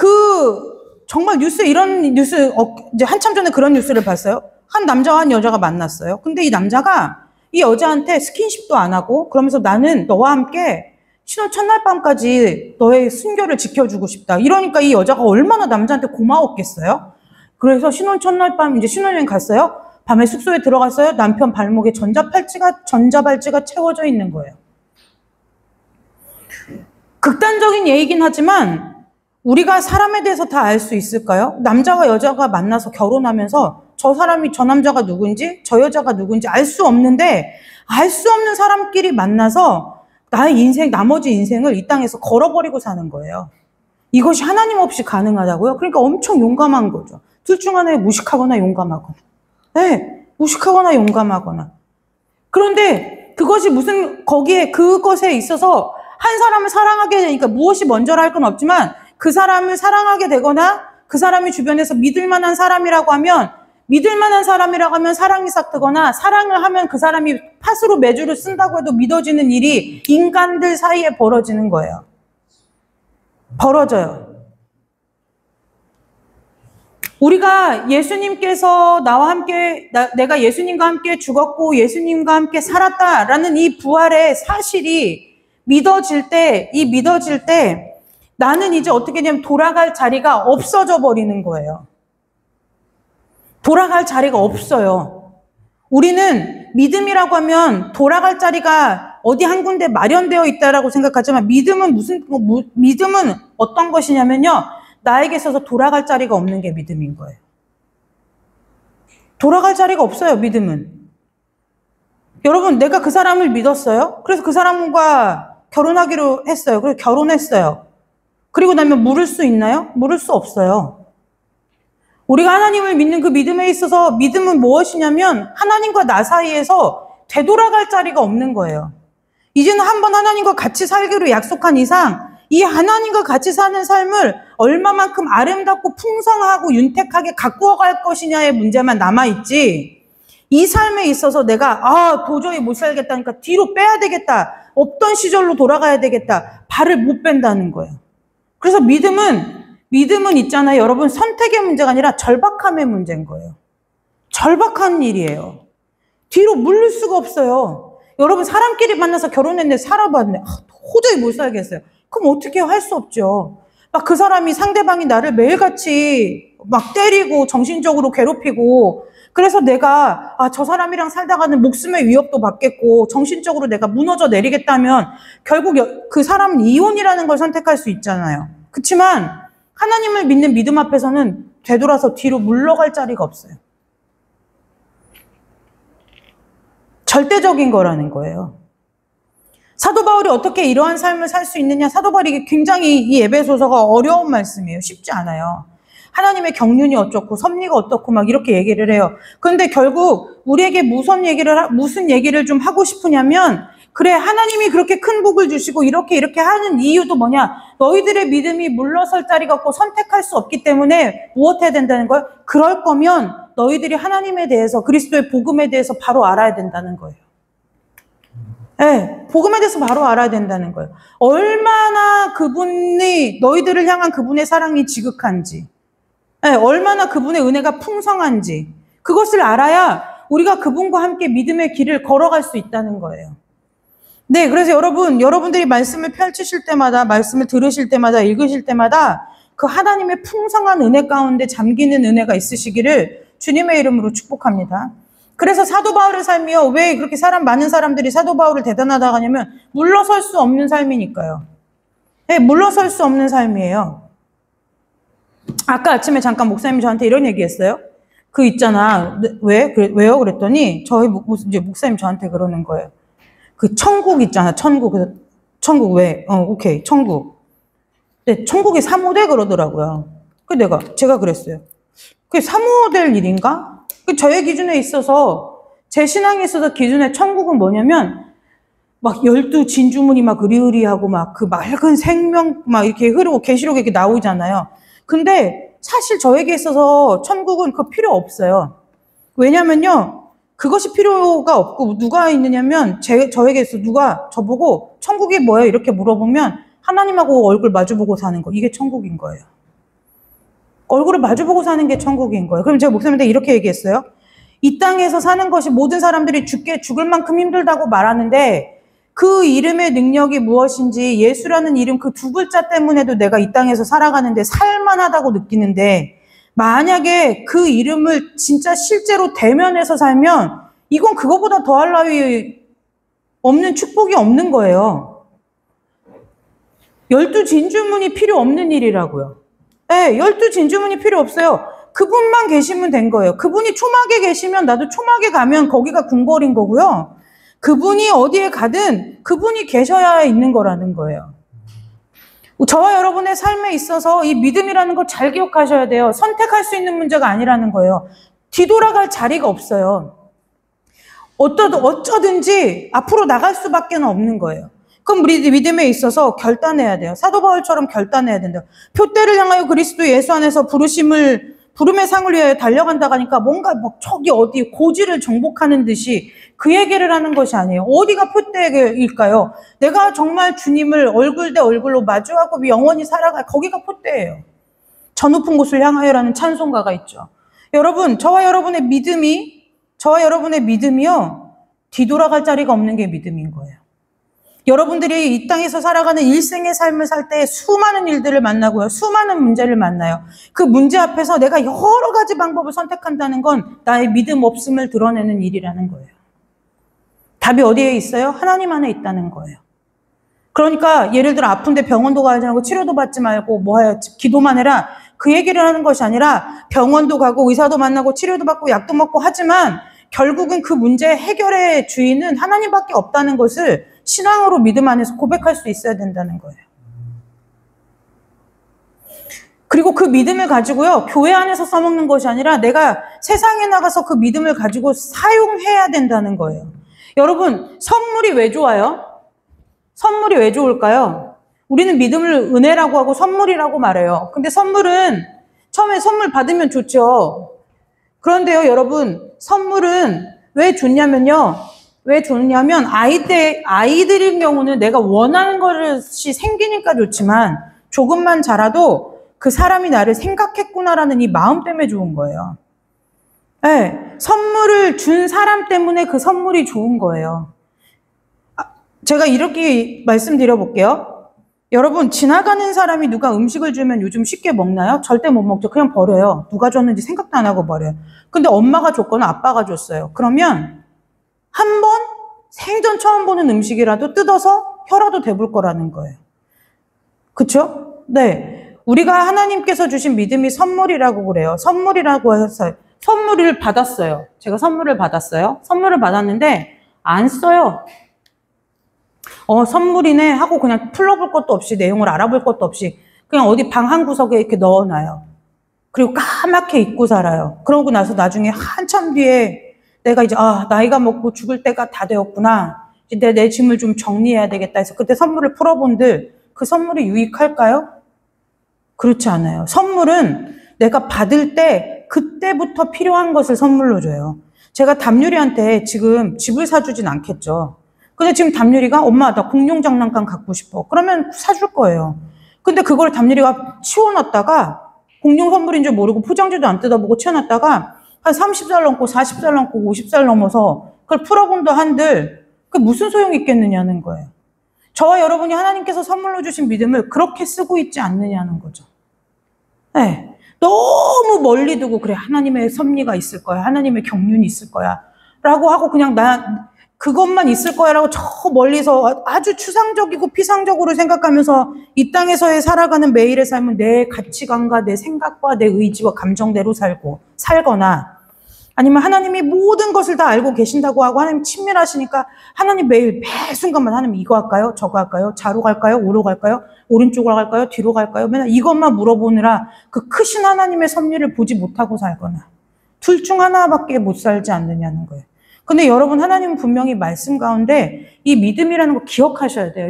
정말 이런 뉴스, 이제 한참 전에 그런 뉴스를 봤어요. 한 남자와 한 여자가 만났어요. 근데 이 남자가 이 여자한테 스킨십도 안 하고, 그러면서 나는 너와 함께 신혼 첫날 밤까지 너의 순결을 지켜주고 싶다. 이러니까 이 여자가 얼마나 남자한테 고마웠겠어요? 그래서 신혼 첫날 밤 이제 신혼여행 갔어요. 밤에 숙소에 들어갔어요. 남편 발목에 전자발찌가 채워져 있는 거예요. 극단적인 예이긴 하지만 우리가 사람에 대해서 다 알 수 있을까요? 남자와 여자가 만나서 결혼하면서 저 남자가 누군지, 저 여자가 누군지 알 수 없는데 알 수 없는 사람끼리 만나서 나머지 인생을 이 땅에서 걸어버리고 사는 거예요. 이것이 하나님 없이 가능하다고요? 그러니까 엄청 용감한 거죠. 둘 중 하나에 무식하거나 용감하거나. 네, 무식하거나 용감하거나. 그런데 그것에 있어서 한 사람을 사랑하게 되니까 무엇이 먼저라 할 건 없지만 그 사람을 사랑하게 되거나 그 사람이 주변에서 믿을 만한 사람이라고 하면 사랑이 싹트거나 사랑을 하면 그 사람이 팥으로 매주를 쓴다고 해도 믿어지는 일이 인간들 사이에 벌어지는 거예요. 벌어져요. 우리가 예수님께서 내가 예수님과 함께 죽었고 예수님과 함께 살았다라는 이 부활의 사실이 믿어질 때 나는 이제 어떻게 되냐면 돌아갈 자리가 없어져 버리는 거예요. 돌아갈 자리가 없어요. 우리는 믿음이라고 하면 돌아갈 자리가 어디 한 군데 마련되어 있다라고 생각하지만 믿음은 어떤 것이냐면요. 나에게 있어서 돌아갈 자리가 없는 게 믿음인 거예요. 돌아갈 자리가 없어요, 믿음은. 여러분, 내가 그 사람을 믿었어요. 그래서 그 사람과 결혼하기로 했어요. 그래서 결혼했어요. 그리고 나면 물을 수 있나요? 물을 수 없어요. 우리가 하나님을 믿는 그 믿음에 있어서 믿음은 무엇이냐면 하나님과 나 사이에서 되돌아갈 자리가 없는 거예요. 이제는 한번 하나님과 같이 살기로 약속한 이상 이 하나님과 같이 사는 삶을 얼마만큼 아름답고 풍성하고 윤택하게 가꾸어 갈 것이냐의 문제만 남아있지 이 삶에 있어서 내가 도저히 못 살겠다니까 뒤로 빼야 되겠다. 없던 시절로 돌아가야 되겠다. 발을 못 뺀다는 거예요. 그래서 믿음은 있잖아요. 여러분 선택의 문제가 아니라 절박함의 문제인 거예요. 절박한 일이에요. 뒤로 물릴 수가 없어요. 여러분 사람끼리 만나서 결혼했는데 살아봤는데 도저히 못 살겠어요. 그럼 어떻게 할 수 없죠. 막 그 사람이 상대방이 나를 매일같이 막 때리고 정신적으로 괴롭히고 그래서 내가 저 사람이랑 살다가는 목숨의 위협도 받겠고 정신적으로 내가 무너져 내리겠다면 결국 그 사람은 이혼이라는 걸 선택할 수 있잖아요. 그렇지만 하나님을 믿는 믿음 앞에서는 되돌아서 뒤로 물러갈 자리가 없어요. 절대적인 거라는 거예요. 사도 바울이 어떻게 이러한 삶을 살 수 있느냐? 사도 바울이 굉장히 이 에베소서가 어려운 말씀이에요. 쉽지 않아요. 하나님의 경륜이 어쩌고 섭리가 어떻고 막 이렇게 얘기를 해요. 그런데 결국 우리에게 무슨 얘기를 좀 하고 싶으냐면, 그래, 하나님이 그렇게 큰 복을 주시고 이렇게 하는 이유도 뭐냐? 너희들의 믿음이 물러설 자리가 없고 선택할 수 없기 때문에 무엇 해야 된다는 거예요? 그럴 거면 너희들이 하나님에 대해서, 그리스도의 복음에 대해서 바로 알아야 된다는 거예요. 네, 복음에 대해서 바로 알아야 된다는 거예요. 얼마나 그분이, 너희들을 향한 그분의 사랑이 지극한지, 네, 얼마나 그분의 은혜가 풍성한지, 그것을 알아야 우리가 그분과 함께 믿음의 길을 걸어갈 수 있다는 거예요. 네, 그래서 여러분들이 말씀을 펼치실 때마다, 말씀을 들으실 때마다, 읽으실 때마다 그 하나님의 풍성한 은혜 가운데 잠기는 은혜가 있으시기를 주님의 이름으로 축복합니다. 그래서 사도 바울의 삶이요, 왜 그렇게 많은 사람들이 사도 바울을 대단하다고 하냐면, 물러설 수 없는 삶이니까요. 네, 물러설 수 없는 삶이에요. 아까 아침에 잠깐 목사님이 저한테 이런 얘기 했어요. 그 있잖아. 왜요? 그랬더니, 이제 목사님이 저한테 그러는 거예요. 그 천국 있잖아, 천국 왜? 오케이, 천국. 네, 천국이 사모돼 그러더라고요. 제가 그랬어요. 그게 사모될 일인가? 저의 기준에 있어서, 제 신앙에 있어서 기준의 천국은 뭐냐면, 막 12 진주문이 막 으리으리하고 막 그 맑은 생명 막 이렇게 흐르고 계시록에 이렇게 나오잖아요. 근데 사실 저에게 있어서 천국은 그 필요 없어요. 왜냐면요, 그것이 필요가 없고, 누가 있느냐면, 저에게서 누가 저보고 천국이 뭐예요? 이렇게 물어보면 하나님하고 얼굴 마주보고 사는 거, 이게 천국인 거예요. 얼굴을 마주보고 사는 게 천국인 거예요. 그럼 제가 목사님한테 이렇게 얘기했어요. 이 땅에서 사는 것이 모든 사람들이 죽을 만큼 힘들다고 말하는데, 그 이름의 능력이 무엇인지, 예수라는 이름 그 두 글자 때문에도 내가 이 땅에서 살아가는데 살만하다고 느끼는데, 만약에 그 이름을 진짜 실제로 대면해서 살면 이건 그거보다 더할 나위 없는 축복이 없는 거예요. 12 진주문이 필요 없는 일이라고요. 네, 12 진주문이 필요 없어요. 그분만 계시면 된 거예요. 그분이 초막에 계시면 나도 초막에 가면 거기가 궁궐인 거고요. 그분이 어디에 가든 그분이 계셔야 있는 거라는 거예요. 저와 여러분의 삶에 있어서 이 믿음이라는 걸 잘 기억하셔야 돼요. 선택할 수 있는 문제가 아니라는 거예요. 뒤돌아갈 자리가 없어요. 어쩌든지 앞으로 나갈 수밖에 없는 거예요. 그럼 우리 믿음에 있어서 결단해야 돼요. 사도 바울처럼 결단해야 된다. 표대를 향하여 그리스도 예수 안에서 부름의 상을 위하여 달려간다고 하니까 뭔가 막 저기 어디 고지를 정복하는 듯이 그 얘기를 하는 것이 아니에요. 어디가 표대일까요? 내가 정말 주님을 얼굴 대 얼굴로 마주하고 영원히 살아갈 거기가 표대예요. 저 높은 곳을 향하여라는 찬송가가 있죠. 여러분, 저와 여러분의 믿음이요, 뒤돌아갈 자리가 없는 게 믿음인 거예요. 여러분들이 이 땅에서 살아가는 일생의 삶을 살 때 수많은 일들을 만나고요. 수많은 문제를 만나요. 그 문제 앞에서 내가 여러 가지 방법을 선택한다는 건 나의 믿음 없음을 드러내는 일이라는 거예요. 답이 어디에 있어요? 하나님 안에 있다는 거예요. 그러니까 예를 들어 아픈데 병원도 가지 말고 치료도 받지 말고 기도만 해라. 그 얘기를 하는 것이 아니라 병원도 가고 의사도 만나고 치료도 받고 약도 먹고 하지만 결국은 그 문제 해결의 주인은 하나님밖에 없다는 것을 신앙으로 믿음 안에서 고백할 수 있어야 된다는 거예요. 그리고 그 믿음을 가지고요, 교회 안에서 써먹는 것이 아니라 내가 세상에 나가서 그 믿음을 가지고 사용해야 된다는 거예요. 여러분, 선물이 왜 좋아요? 선물이 왜 좋을까요? 우리는 믿음을 은혜라고 하고 선물이라고 말해요. 근데 선물은 처음에 선물 받으면 좋죠. 그런데요, 여러분, 선물은 왜 좋냐면 아이들인 경우는 내가 원하는 것이 생기니까 좋지만 조금만 자라도 그 사람이 나를 생각했구나라는 이 마음 때문에 좋은 거예요. 네, 선물을 준 사람 때문에 그 선물이 좋은 거예요. 제가 이렇게 말씀드려볼게요. 여러분, 지나가는 사람이 누가 음식을 주면 요즘 쉽게 먹나요? 절대 못 먹죠. 그냥 버려요. 누가 줬는지 생각도 안 하고 버려요. 근데 엄마가 줬거나 아빠가 줬어요. 그러면 한 번 생전 처음 보는 음식이라도 뜯어서 혀라도 대볼 거라는 거예요. 그쵸? 네. 우리가 하나님께서 주신 믿음이 선물이라고 그래요. 선물이라고 해서 선물을 받았어요. 제가 선물을 받았어요. 선물을 받았는데 안 써요. 선물이네 하고 그냥 풀러볼 것도 없이 내용을 알아볼 것도 없이 그냥 어디 방 한 구석에 이렇게 넣어놔요. 그리고 까맣게 잊고 살아요. 그러고 나서 나중에 한참 뒤에 내가 이제 나이가 먹고 죽을 때가 다 되었구나. 이제 내 짐을 좀 정리해야 되겠다 해서 그때 선물을 풀어본들 그 선물이 유익할까요? 그렇지 않아요. 선물은 내가 받을 때 그때부터 필요한 것을 선물로 줘요. 제가 담유리한테 지금 집을 사주진 않겠죠. 근데 지금 담유리가 엄마 나 공룡 장난감 갖고 싶어. 그러면 사줄 거예요. 근데 그걸 담유리가 치워놨다가 공룡 선물인 줄 모르고 포장지도 안 뜯어보고 치워놨다가 한 30살 넘고 40살 넘고 50살 넘어서 그걸 풀어본다 한들 그게 무슨 소용이 있겠느냐는 거예요. 저와 여러분이 하나님께서 선물로 주신 믿음을 그렇게 쓰고 있지 않느냐는 거죠. 네. 너무 멀리 두고 그래 하나님의 섭리가 있을 거야. 하나님의 경륜이 있을 거야. 라고 하고 그냥 나 그것만 있을 거야 라고 저 멀리서 아주 추상적이고 피상적으로 생각하면서 이 땅에서의 살아가는 매일의 삶은 내 가치관과 내 생각과 내 의지와 감정대로 살거나 아니면 하나님이 모든 것을 다 알고 계신다고 하고 하나님 친밀하시니까 하나님 매일 매 순간만 하나님 이거 할까요? 저거 할까요? 좌로 갈까요? 우로 갈까요? 오른쪽으로 갈까요? 뒤로 갈까요? 맨날 이것만 물어보느라 그 크신 하나님의 섭리를 보지 못하고 살거나 둘 중 하나밖에 못 살지 않느냐는 거예요. 근데 여러분 하나님은 분명히 말씀 가운데 이 믿음이라는 거 기억하셔야 돼요.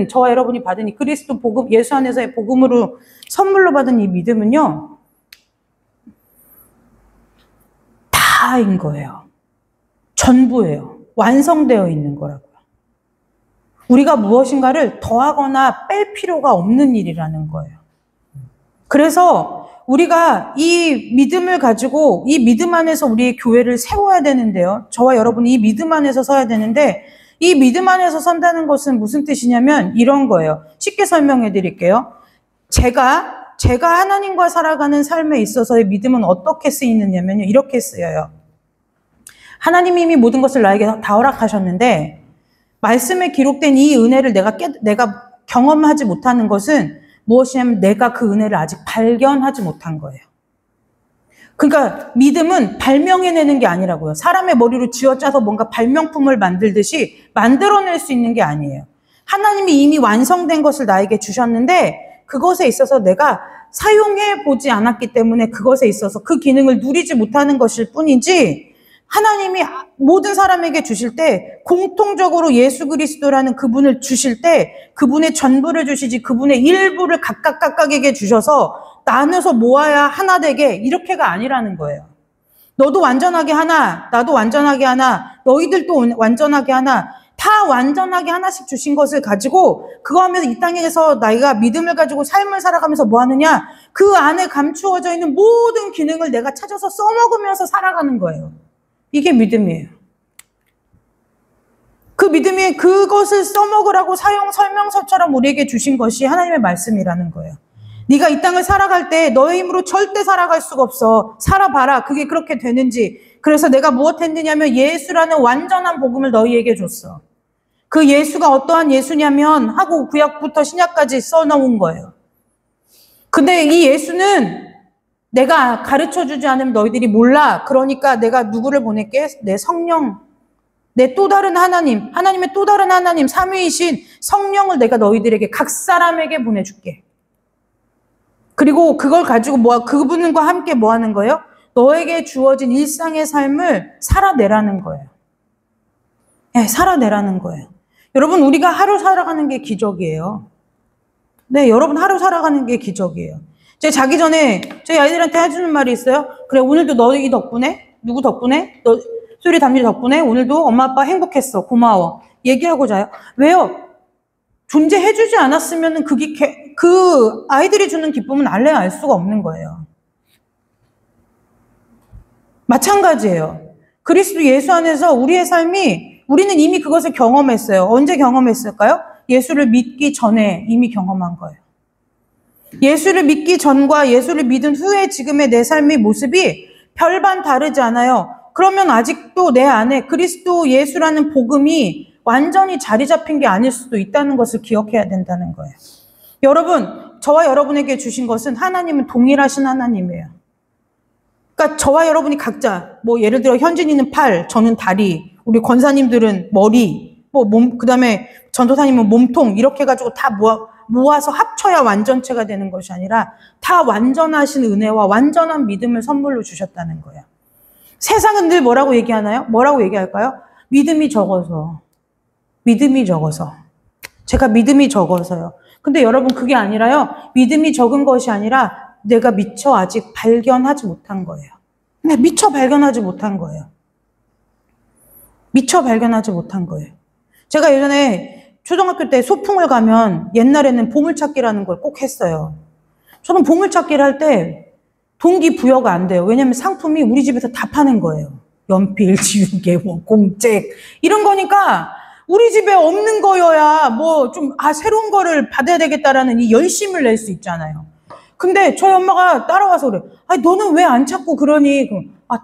저와 여러분이 받은 이 그리스도 복음, 예수 안에서의 복음으로 선물로 받은 이 믿음은요. 다인 거예요. 전부예요. 완성되어 있는 거라고요. 우리가 무엇인가를 더하거나 뺄 필요가 없는 일이라는 거예요. 그래서 우리가 이 믿음을 가지고 이 믿음 안에서 우리의 교회를 세워야 되는데요. 저와 여러분이 이 믿음 안에서 서야 되는데 이 믿음 안에서 선다는 것은 무슨 뜻이냐면 이런 거예요. 쉽게 설명해 드릴게요. 제가 하나님과 살아가는 삶에 있어서의 믿음은 어떻게 쓰이느냐면요. 이렇게 쓰여요. 하나님이 이미 모든 것을 나에게 다 허락하셨는데 말씀에 기록된 이 은혜를 내가 경험하지 못하는 것은 무엇이냐면 내가 그 은혜를 아직 발견하지 못한 거예요. 그러니까 믿음은 발명해내는 게 아니라고요. 사람의 머리로 쥐어짜서 뭔가 발명품을 만들듯이 만들어낼 수 있는 게 아니에요. 하나님이 이미 완성된 것을 나에게 주셨는데 그것에 있어서 내가 사용해 보지 않았기 때문에 그것에 있어서 그 기능을 누리지 못하는 것일 뿐이지 하나님이 모든 사람에게 주실 때 공통적으로 예수 그리스도라는 그분을 주실 때 그분의 전부를 주시지 그분의 일부를 각각에게 주셔서 나눠서 모아야 하나 되게 이렇게가 아니라는 거예요. 너도 완전하게 하나, 나도 완전하게 하나, 너희들도 완전하게 하나 다 완전하게 하나씩 주신 것을 가지고 그거 하면서 이 땅에서 나이가 믿음을 가지고 삶을 살아가면서 뭐 하느냐 그 안에 감추어져 있는 모든 기능을 내가 찾아서 써먹으면서 살아가는 거예요. 이게 믿음이에요. 그 믿음이 그것을 써먹으라고 사용 설명서처럼 우리에게 주신 것이 하나님의 말씀이라는 거예요. 네가 이 땅을 살아갈 때 너의 힘으로 절대 살아갈 수가 없어. 살아봐라. 그게 그렇게 되는지. 그래서 내가 무엇 했느냐면 예수라는 완전한 복음을 너희에게 줬어. 그 예수가 어떠한 예수냐면 하고 구약부터 신약까지 써놓은 거예요. 근데 이 예수는 내가 가르쳐주지 않으면 너희들이 몰라. 그러니까 내가 누구를 보낼게? 내 성령, 내 또 다른 하나님, 하나님의 또 다른 하나님, 삼위이신 성령을 내가 너희들에게 각 사람에게 보내줄게. 그리고 그걸 가지고 그분과 함께 뭐 하는 거예요? 너에게 주어진 일상의 삶을 살아내라는 거예요. 네, 살아내라는 거예요. 여러분, 우리가 하루 살아가는 게 기적이에요. 네, 여러분 하루 살아가는 게 기적이에요. 제가 자기 전에 저희 아이들한테 해주는 말이 있어요. 그래, 오늘도 너희 덕분에, 누구 덕분에? 소리 담비 덕분에 오늘도 엄마 아빠 행복했어. 고마워. 얘기하고 자요. 왜요? 존재해주지 않았으면 그 아이들이 주는 기쁨은 알래야 알 수가 없는 거예요. 마찬가지예요. 그리스도 예수 안에서 우리의 삶이 우리는 이미 그것을 경험했어요. 언제 경험했을까요? 예수를 믿기 전에 이미 경험한 거예요. 예수를 믿기 전과 예수를 믿은 후에 지금의 내 삶의 모습이 별반 다르지 않아요. 그러면 아직도 내 안에 그리스도 예수라는 복음이 완전히 자리 잡힌 게 아닐 수도 있다는 것을 기억해야 된다는 거예요. 여러분, 저와 여러분에게 주신 것은 하나님은 동일하신 하나님이에요. 그러니까 저와 여러분이 각자 뭐 예를 들어 현진이는 팔, 저는 다리, 우리 권사님들은 머리, 뭐 몸, 그다음에 전도사님은 몸통 이렇게 해가지고 다 모아서 합쳐야 완전체가 되는 것이 아니라 다 완전하신 은혜와 완전한 믿음을 선물로 주셨다는 거예요. 세상은 늘 뭐라고 얘기하나요? 뭐라고 얘기할까요? 믿음이 적어서. 믿음이 적어서. 제가 믿음이 적어서요. 근데 여러분 그게 아니라요. 믿음이 적은 것이 아니라 내가 미처 아직 발견하지 못한 거예요. 네, 미처 발견하지 못한 거예요. 미처 발견하지 못한 거예요. 제가 예전에 초등학교 때 소풍을 가면 옛날에는 보물찾기라는 걸 꼭 했어요. 저는 보물찾기를 할 때 동기부여가 안 돼요. 왜냐면 상품이 우리 집에서 다 파는 거예요. 연필, 지우개, 뭐 공책 이런 거니까 우리 집에 없는 거여야 뭐 좀 새로운 거를 받아야 되겠다라는 이 열심을 낼 수 있잖아요. 근데 저희 엄마가 따라와서 그래. 아니 너는 왜 안 찾고 그러니?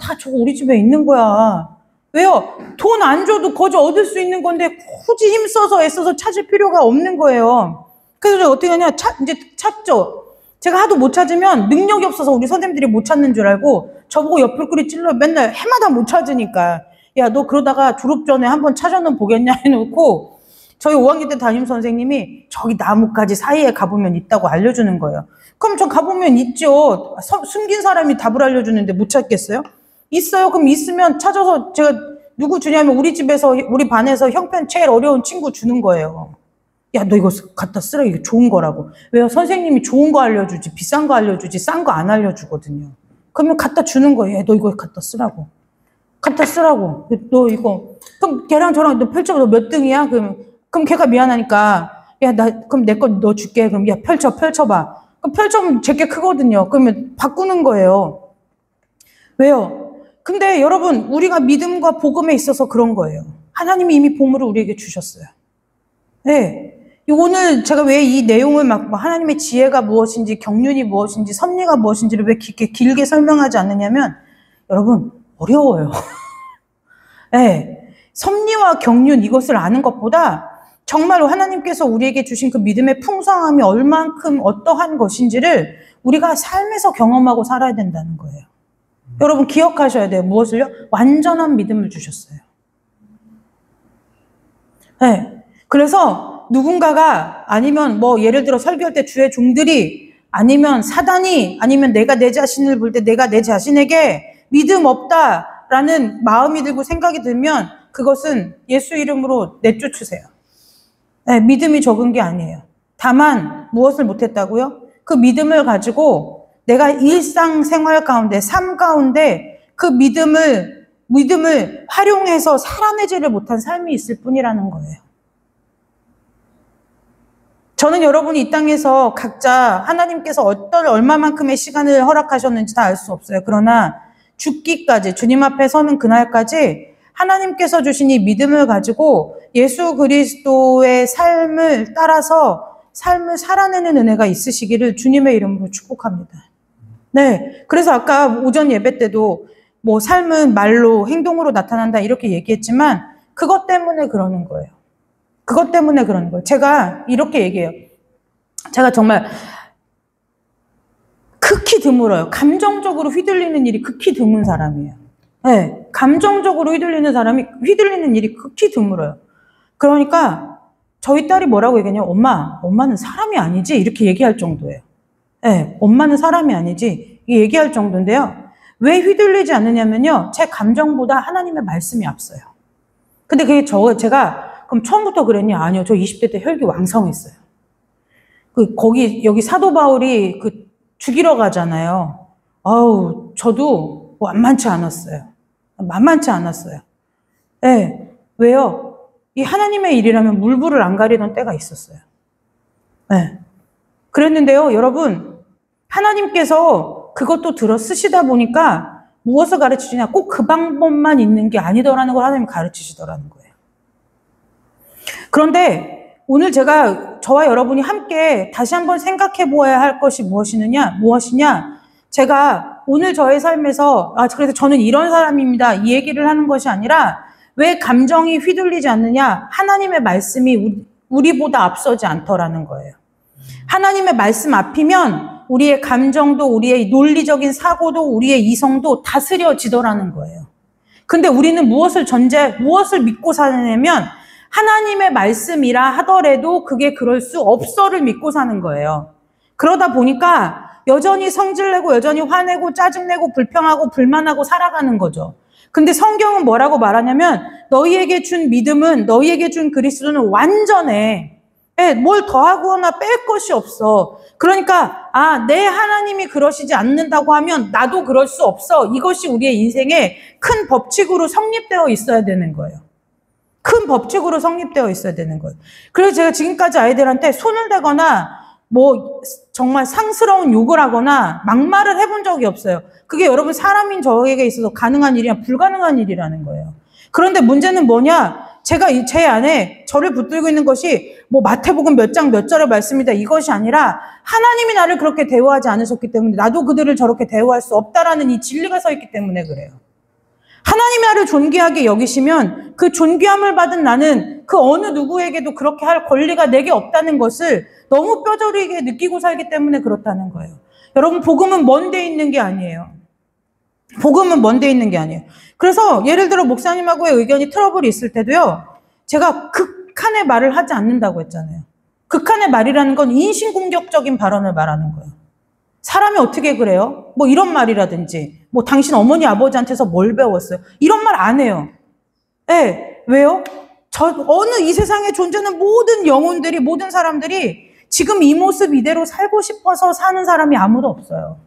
다 저거 우리 집에 있는 거야. 왜요? 돈 안 줘도 거저 얻을 수 있는 건데 굳이 힘써서 애써서 찾을 필요가 없는 거예요. 그래서 제가 어떻게 하냐? 이제 찾죠. 제가 하도 못 찾으면 능력이 없어서 우리 선생님들이 못 찾는 줄 알고 저보고 옆구리 찔러 맨날 해마다 못 찾으니까 야, 너 그러다가 졸업 전에 한번 찾아는 보겠냐 해놓고 저희 5학년 때 담임 선생님이 저기 나뭇가지 사이에 가보면 있다고 알려주는 거예요. 그럼 저 가보면 있죠. 숨긴 사람이 답을 알려주는데 못 찾겠어요? 있어요. 그럼 있으면 찾아서 제가 누구 주냐면 우리 집에서 우리 반에서 형편 제일 어려운 친구 주는 거예요. 야, 너 이거 갖다 쓰라. 이게 좋은 거라고. 왜요? 선생님이 좋은 거 알려주지 비싼 거 알려주지 싼 거 안 알려주거든요. 그러면 갖다 주는 거예요. 야, 너 이거 갖다 쓰라고. 갖다 쓰라고. 너 이거. 그럼 걔랑 저랑 너 펼쳐봐. 너 몇 등이야? 그럼 걔가 미안하니까 야, 그럼 내 거 너 줄게. 그럼 야, 펼쳐봐. 그럼 펼쳐보면 제게 크거든요. 그러면 바꾸는 거예요. 왜요? 근데 여러분 우리가 믿음과 복음에 있어서 그런 거예요. 하나님이 이미 보물을 우리에게 주셨어요. 네. 오늘 제가 왜 이 내용을 막 하나님의 지혜가 무엇인지 경륜이 무엇인지 섭리가 무엇인지를 왜 길게 설명하지 않느냐면 여러분 어려워요. 네. 섭리와 경륜 이것을 아는 것보다 정말로 하나님께서 우리에게 주신 그 믿음의 풍성함이 얼만큼 어떠한 것인지를 우리가 삶에서 경험하고 살아야 된다는 거예요. 여러분 기억하셔야 돼요. 무엇을요? 완전한 믿음을 주셨어요. 네. 그래서 누군가가 아니면 뭐 예를 들어 설교할 때 주의 종들이 아니면 사단이 아니면 내가 내 자신을 볼 때 내가 내 자신에게 믿음 없다라는 마음이 들고 생각이 들면 그것은 예수 이름으로 내쫓으세요. 네, 믿음이 적은 게 아니에요. 다만 무엇을 못했다고요? 그 믿음을 가지고 내가 일상생활 가운데 삶 가운데 그 믿음을 활용해서 살아내지를 못한 삶이 있을 뿐이라는 거예요. 저는 여러분이 이 땅에서 각자 하나님께서 얼마만큼의 시간을 허락하셨는지 다 알 수 없어요. 그러나 죽기까지 주님 앞에 서는 그날까지 하나님께서 주신 이 믿음을 가지고 예수 그리스도의 삶을 따라서 삶을 살아내는 은혜가 있으시기를 주님의 이름으로 축복합니다. 네, 그래서 아까 오전 예배 때도 뭐 삶은 말로 행동으로 나타난다 이렇게 얘기했지만 그것 때문에 그러는 거예요. 그것 때문에 그러는 거예요. 제가 이렇게 얘기해요. 제가 정말 극히 드물어요. 감정적으로 휘둘리는 일이 극히 드문 사람이에요. 네, 감정적으로 휘둘리는 일이 극히 드물어요. 그러니까 저희 딸이 뭐라고 얘기하냐면 엄마는 사람이 아니지 이렇게 얘기할 정도예요. 네, 엄마는 사람이 아니지 얘기할 정도인데요. 왜 휘둘리지 않느냐면요. 제 감정보다 하나님의 말씀이 앞서요. 근데 그게 제가 그럼 처음부터 그랬냐? 아니요. 저 20대 때 혈기 왕성했어요. 여기 사도 바울이 죽이러 가잖아요. 저도 만만치 않았어요. 네. 왜요? 이 하나님의 일이라면 물불을 안 가리던 때가 있었어요. 네. 그랬는데요, 여러분. 하나님께서 그것도 들어 쓰시다 보니까 무엇을 가르치시냐? 꼭 그 방법만 있는 게 아니더라는 걸 하나님 가르치시더라는 거예요. 그런데 오늘 저와 여러분이 함께 다시 한번 생각해 보아야 할 것이 무엇이냐? 제가 오늘 저의 삶에서 그래서 저는 이런 사람입니다. 이 얘기를 하는 것이 아니라 왜 감정이 휘둘리지 않느냐? 하나님의 말씀이 우리보다 앞서지 않더라는 거예요. 하나님의 말씀 앞이면 우리의 감정도, 우리의 논리적인 사고도, 우리의 이성도 다스려지더라는 거예요. 근데 우리는 무엇을 믿고 사냐면 하나님의 말씀이라 하더라도 그게 그럴 수 없어를 믿고 사는 거예요. 그러다 보니까 여전히 성질내고 여전히 화내고 짜증내고 불평하고 불만하고 살아가는 거죠. 근데 성경은 뭐라고 말하냐면 너희에게 준 믿음은, 너희에게 준 그리스도는 완전해. 뭘 더하거나 뺄 것이 없어. 그러니까 내 하나님이 그러시지 않는다고 하면 나도 그럴 수 없어. 이것이 우리의 인생에 큰 법칙으로 성립되어 있어야 되는 거예요. 큰 법칙으로 성립되어 있어야 되는 거예요. 그래서 제가 지금까지 아이들한테 손을 대거나 정말 상스러운 욕을 하거나 막말을 해본 적이 없어요. 그게 여러분 사람인 저에게 있어서 가능한 일이야, 불가능한 일이라는 거예요. 그런데 문제는 뭐냐? 제가 제 안에 저를 붙들고 있는 것이 마태복음 몇 장 몇 절의 말씀이다 이것이 아니라 하나님이 나를 그렇게 대우하지 않으셨기 때문에 나도 그들을 저렇게 대우할 수 없다라는 이 진리가 서 있기 때문에 그래요. 하나님이 나를 존귀하게 여기시면 그 존귀함을 받은 나는 그 어느 누구에게도 그렇게 할 권리가 내게 없다는 것을 너무 뼈저리게 느끼고 살기 때문에 그렇다는 거예요. 여러분, 복음은 먼 데 있는 게 아니에요. 복음은 먼 데 있는 게 아니에요. 그래서 예를 들어 목사님하고의 의견이 트러블이 있을 때도요. 제가 극한의 말을 하지 않는다고 했잖아요. 극한의 말이라는 건 인신공격적인 발언을 말하는 거예요. 사람이 어떻게 그래요? 이런 말이라든지 당신 어머니 아버지한테서 뭘 배웠어요? 이런 말 안 해요. 왜요? 어느 이 세상에 존재하는 모든 영혼들이, 모든 사람들이 지금 이 모습 이대로 살고 싶어서 사는 사람이 아무도 없어요.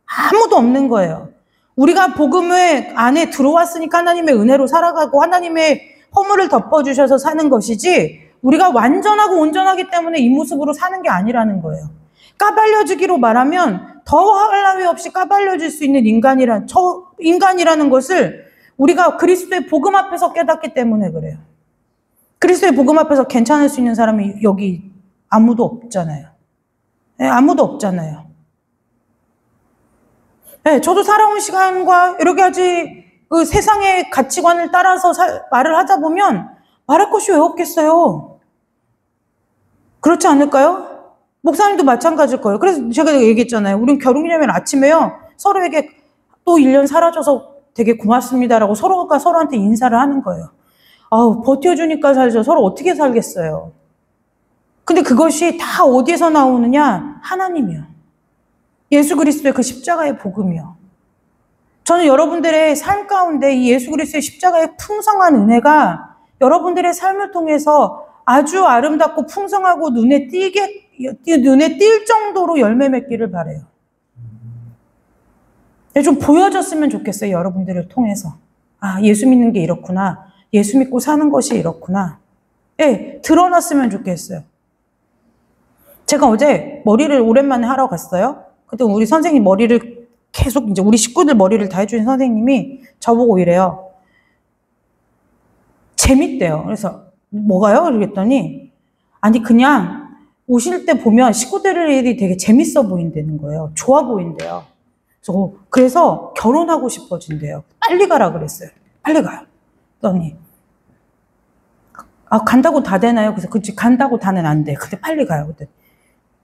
아무도 없는 거예요. 우리가 복음의 안에 들어왔으니까 하나님의 은혜로 살아가고 하나님의 허물을 덮어주셔서 사는 것이지 우리가 완전하고 온전하기 때문에 이 모습으로 사는 게 아니라는 거예요. 까발려지기로 말하면 더할 나위 없이 까발려질 수 있는 인간이라는 것을 우리가 그리스도의 복음 앞에서 깨닫기 때문에 그래요. 그리스도의 복음 앞에서 괜찮을 수 있는 사람이 여기 아무도 없잖아요. 아무도 없잖아요. 저도 살아온 시간과 여러 가지 그 세상의 가치관을 따라서 말을 하다 보면 말할 것이 왜 없겠어요? 그렇지 않을까요? 목사님도 마찬가지일 거예요. 그래서 제가 얘기했잖아요. 우린 결혼기념일 아침에요. 서로에게 또 1년 살아줘서 되게 고맙습니다라고 서로가 서로한테 인사를 하는 거예요. 버텨주니까 살죠. 서로 어떻게 살겠어요? 근데 그것이 다 어디에서 나오느냐? 하나님이요. 예수 그리스도의 그 십자가의 복음이요. 저는 여러분들의 삶 가운데 이 예수 그리스도의 십자가의 풍성한 은혜가 여러분들의 삶을 통해서 아주 아름답고 풍성하고 눈에 띌 정도로 열매 맺기를 바라요. 좀 보여졌으면 좋겠어요. 여러분들을 통해서. 예수 믿는 게 이렇구나. 예수 믿고 사는 것이 이렇구나. 드러났으면 좋겠어요. 제가 어제 머리를 오랜만에 하러 갔어요. 그때 우리 선생님 머리를 계속 이제 우리 식구들 머리를 다 해주신 선생님이 저보고 이래요. 재밌대요. 그래서 뭐가요? 그랬더니 그냥 오실 때 보면 식구들이 되게 재밌어 보인다는 거예요. 좋아 보인대요. 그래서 결혼하고 싶어진대요. 빨리 가라 그랬어요. 빨리 가요. 그랬더니 간다고 다 되나요? 그래서 그치 간다고 다는 안 돼. 근데 빨리 가요. 그때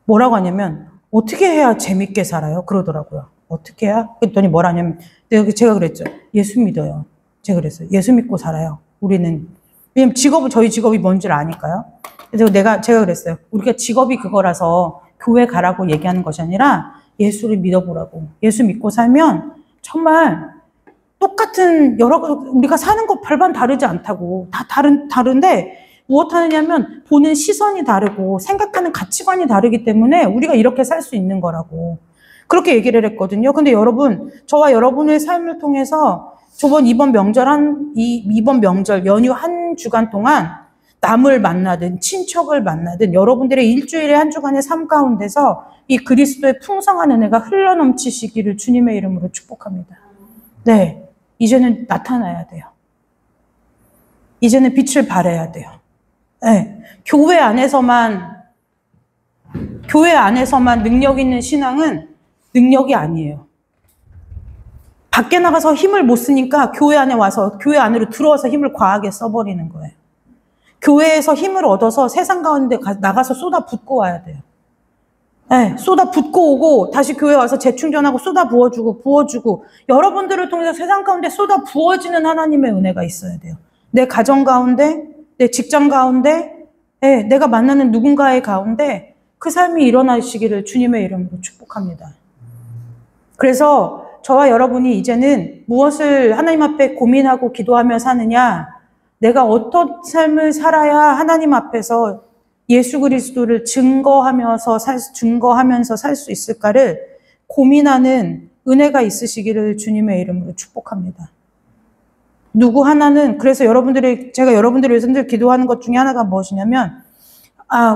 뭐라고 하냐면 어떻게 해야 재밌게 살아요? 그러더라고요. 어떻게 해야? 그랬더니 뭐라냐면 제가 그랬죠. 예수 믿어요. 제가 그랬어요. 예수 믿고 살아요. 우리는 왜냐면 저희 직업이 뭔지를 아니까요. 그래서 제가 그랬어요. 우리가 직업이 그거라서 교회 가라고 얘기하는 것이 아니라 예수를 믿어보라고. 예수 믿고 살면 정말 똑같은 우리가 사는 거 별반 다르지 않다고. 다 다른데 무엇 하느냐면 보는 시선이 다르고 생각하는 가치관이 다르기 때문에 우리가 이렇게 살 수 있는 거라고. 그렇게 얘기를 했거든요. 근데 여러분, 저와 여러분의 삶을 통해서 이번 명절 연휴 한 주간 동안 남을 만나든 친척을 만나든 여러분들의 일주일의 한 주간의 삶 가운데서 이 그리스도의 풍성한 은혜가 흘러넘치시기를 주님의 이름으로 축복합니다. 네, 이제는 나타나야 돼요. 이제는 빛을 발해야 돼요. 네, 교회 안에서만 능력 있는 신앙은 능력이 아니에요. 밖에 나가서 힘을 못 쓰니까 교회 안에 와서 교회 안으로 들어와서 힘을 과하게 써버리는 거예요. 교회에서 힘을 얻어서 세상 가운데 나가서 쏟아붓고 와야 돼요. 네, 쏟아 붓고 오고 다시 교회 와서 재충전하고 쏟아 부어주고 여러분들을 통해서 세상 가운데 쏟아 부어지는 하나님의 은혜가 있어야 돼요. 내 가정 가운데, 내 직장 가운데, 네, 내가 만나는 누군가의 가운데 그 삶이 일어나시기를 주님의 이름으로 축복합니다. 그래서 저와 여러분이 이제는 무엇을 하나님 앞에 고민하고 기도하며 사느냐, 내가 어떤 삶을 살아야 하나님 앞에서 예수 그리스도를 증거하면서 살 수 있을까를 고민하는 은혜가 있으시기를 주님의 이름으로 축복합니다. 누구 하나는, 그래서 제가 여러분들을 위해서 늘 기도하는 것 중에 하나가 무엇이냐면,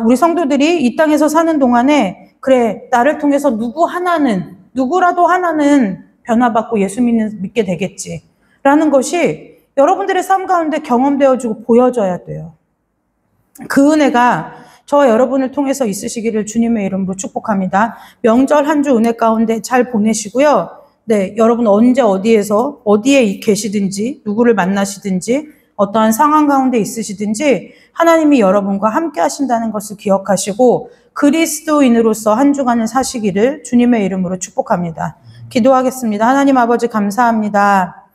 우리 성도들이 이 땅에서 사는 동안에, 그래, 나를 통해서 누구라도 하나는 변화받고 예수 믿게 되겠지. 라는 것이 여러분들의 삶 가운데 경험되어지고 보여져야 돼요. 그 은혜가 저와 여러분을 통해서 있으시기를 주님의 이름으로 축복합니다. 명절 한 주 은혜 가운데 잘 보내시고요. 네, 여러분 언제 어디에 계시든지, 누구를 만나시든지, 어떠한 상황 가운데 있으시든지 하나님이 여러분과 함께 하신다는 것을 기억하시고 그리스도인으로서 한 주간을 사시기를 주님의 이름으로 축복합니다. 기도하겠습니다. 하나님 아버지 감사합니다.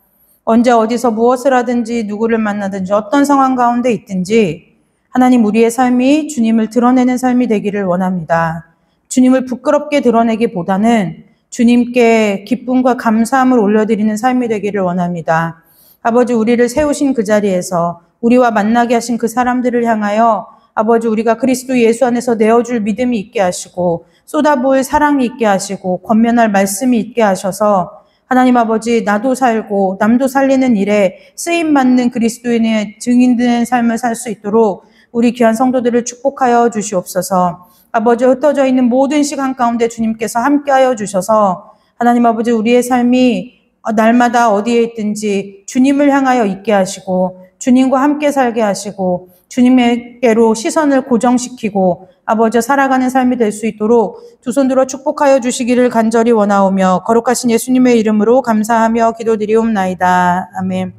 언제 어디서 무엇을 하든지 누구를 만나든지 어떤 상황 가운데 있든지 하나님 우리의 삶이 주님을 드러내는 삶이 되기를 원합니다. 주님을 부끄럽게 드러내기보다는 주님께 기쁨과 감사함을 올려드리는 삶이 되기를 원합니다. 아버지 우리를 세우신 그 자리에서 우리와 만나게 하신 그 사람들을 향하여 아버지 우리가 그리스도 예수 안에서 내어줄 믿음이 있게 하시고 쏟아부을 사랑이 있게 하시고 권면할 말씀이 있게 하셔서 하나님 아버지 나도 살고 남도 살리는 일에 쓰임받는 그리스도인의 증인된 삶을 살 수 있도록 우리 귀한 성도들을 축복하여 주시옵소서. 아버지 흩어져 있는 모든 시간 가운데 주님께서 함께하여 주셔서 하나님 아버지 우리의 삶이 날마다 어디에 있든지 주님을 향하여 있게 하시고 주님과 함께 살게 하시고 주님께로 시선을 고정시키고 아버지 살아가는 삶이 될 수 있도록 두 손 들어 축복하여 주시기를 간절히 원하오며 거룩하신 예수님의 이름으로 감사하며 기도드리옵나이다. 아멘.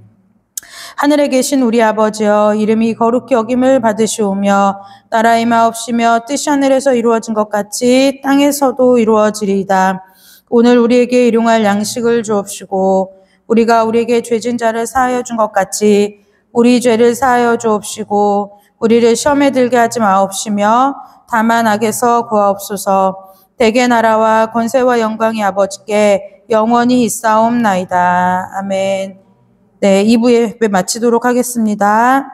하늘에 계신 우리 아버지여 이름이 거룩히 여김을 받으시오며 나라의 마옵시며 뜻이 하늘에서 이루어진 것 같이 땅에서도 이루어지리이다. 오늘 우리에게 일용할 양식을 주옵시고 우리가 우리에게 죄진 자를 사하여 준 것 같이 우리 죄를 사하여 주옵시고 우리를 시험에 들게 하지 마옵시며 다만 악에서 구하옵소서. 대개 나라와 권세와 영광이 아버지께 영원히 있사옵나이다. 아멘. 네, 2부 예배 마치도록 하겠습니다.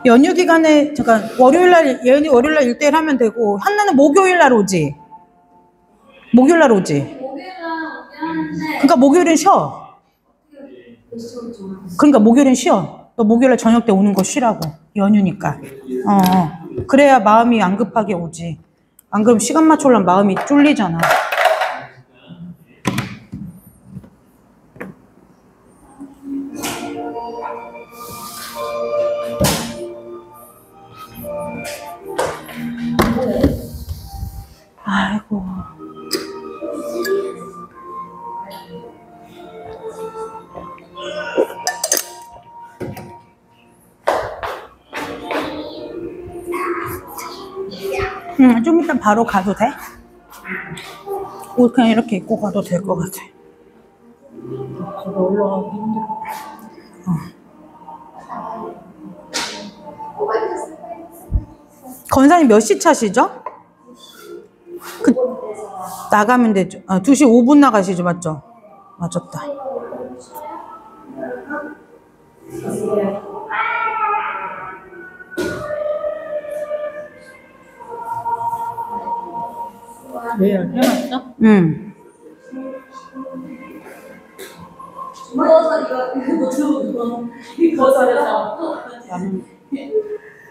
연휴 기간에 잠깐 월요일날 1대1 하면 되고 한나는 목요일날 오지? 목요일날 오지? 그러니까 목요일은 쉬어. 그러니까 목요일은 쉬어. 너 목요일날 저녁 때 오는 거 쉬라고. 연휴니까. 그래야 마음이 안 급하게 오지. 안 그러면 시간 맞추려면 마음이 쫄리잖아. 아이고. 좀 이따 바로 가도 돼? 옷 그냥 이렇게 입고 가도 될 것 같아. 걸어 올라가기 힘들어. 권사님 몇 시 차시죠? 나가면 되죠. 2시 5분 나가시죠, 맞죠? 맞았다. 왜 해놨어? 응.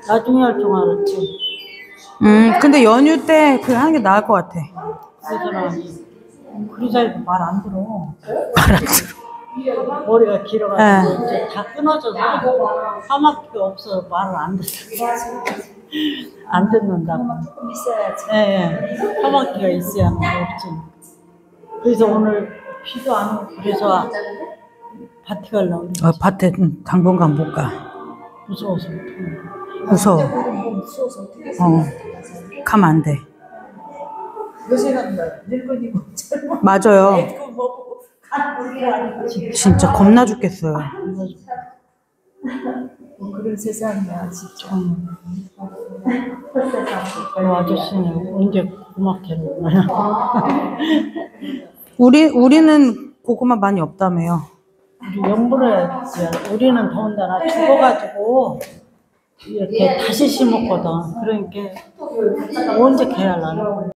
나중에 할 줄 알았지. 근데 연휴 때 그냥 하는 게 나을 것 같아. 그러잖아. 그러자 말 안 들어. 말 안 들어. 머리가 길어가지고 이제 다 끊어져서 까맣기가 없어서 말을 안 듣는다. 안 듣는다고. 조금 있어야지. 예, 까맣기가 있어야 없지. 그래서 오늘 비도 안 오고 그래서 밭에 가려고 그래. 밭에 당분간 못 가. 무서워서. 무서워. 무서워서 어떻게 가면 안 돼. 요새 같은 늙은이고 젊은 맞아요. 애고 먹고 가는 게 아니고 진짜 겁나 죽겠어요. 뭐 그런 세상이야 진짜. 그 아저씨는 언제 고맙게는 거야. 우리는 고구마 많이 없다며요. 우리 영분해야지. 우리는 더군다나 죽어가지고 이렇게 다시 심었거든. 그러니까 언제 개야 나는.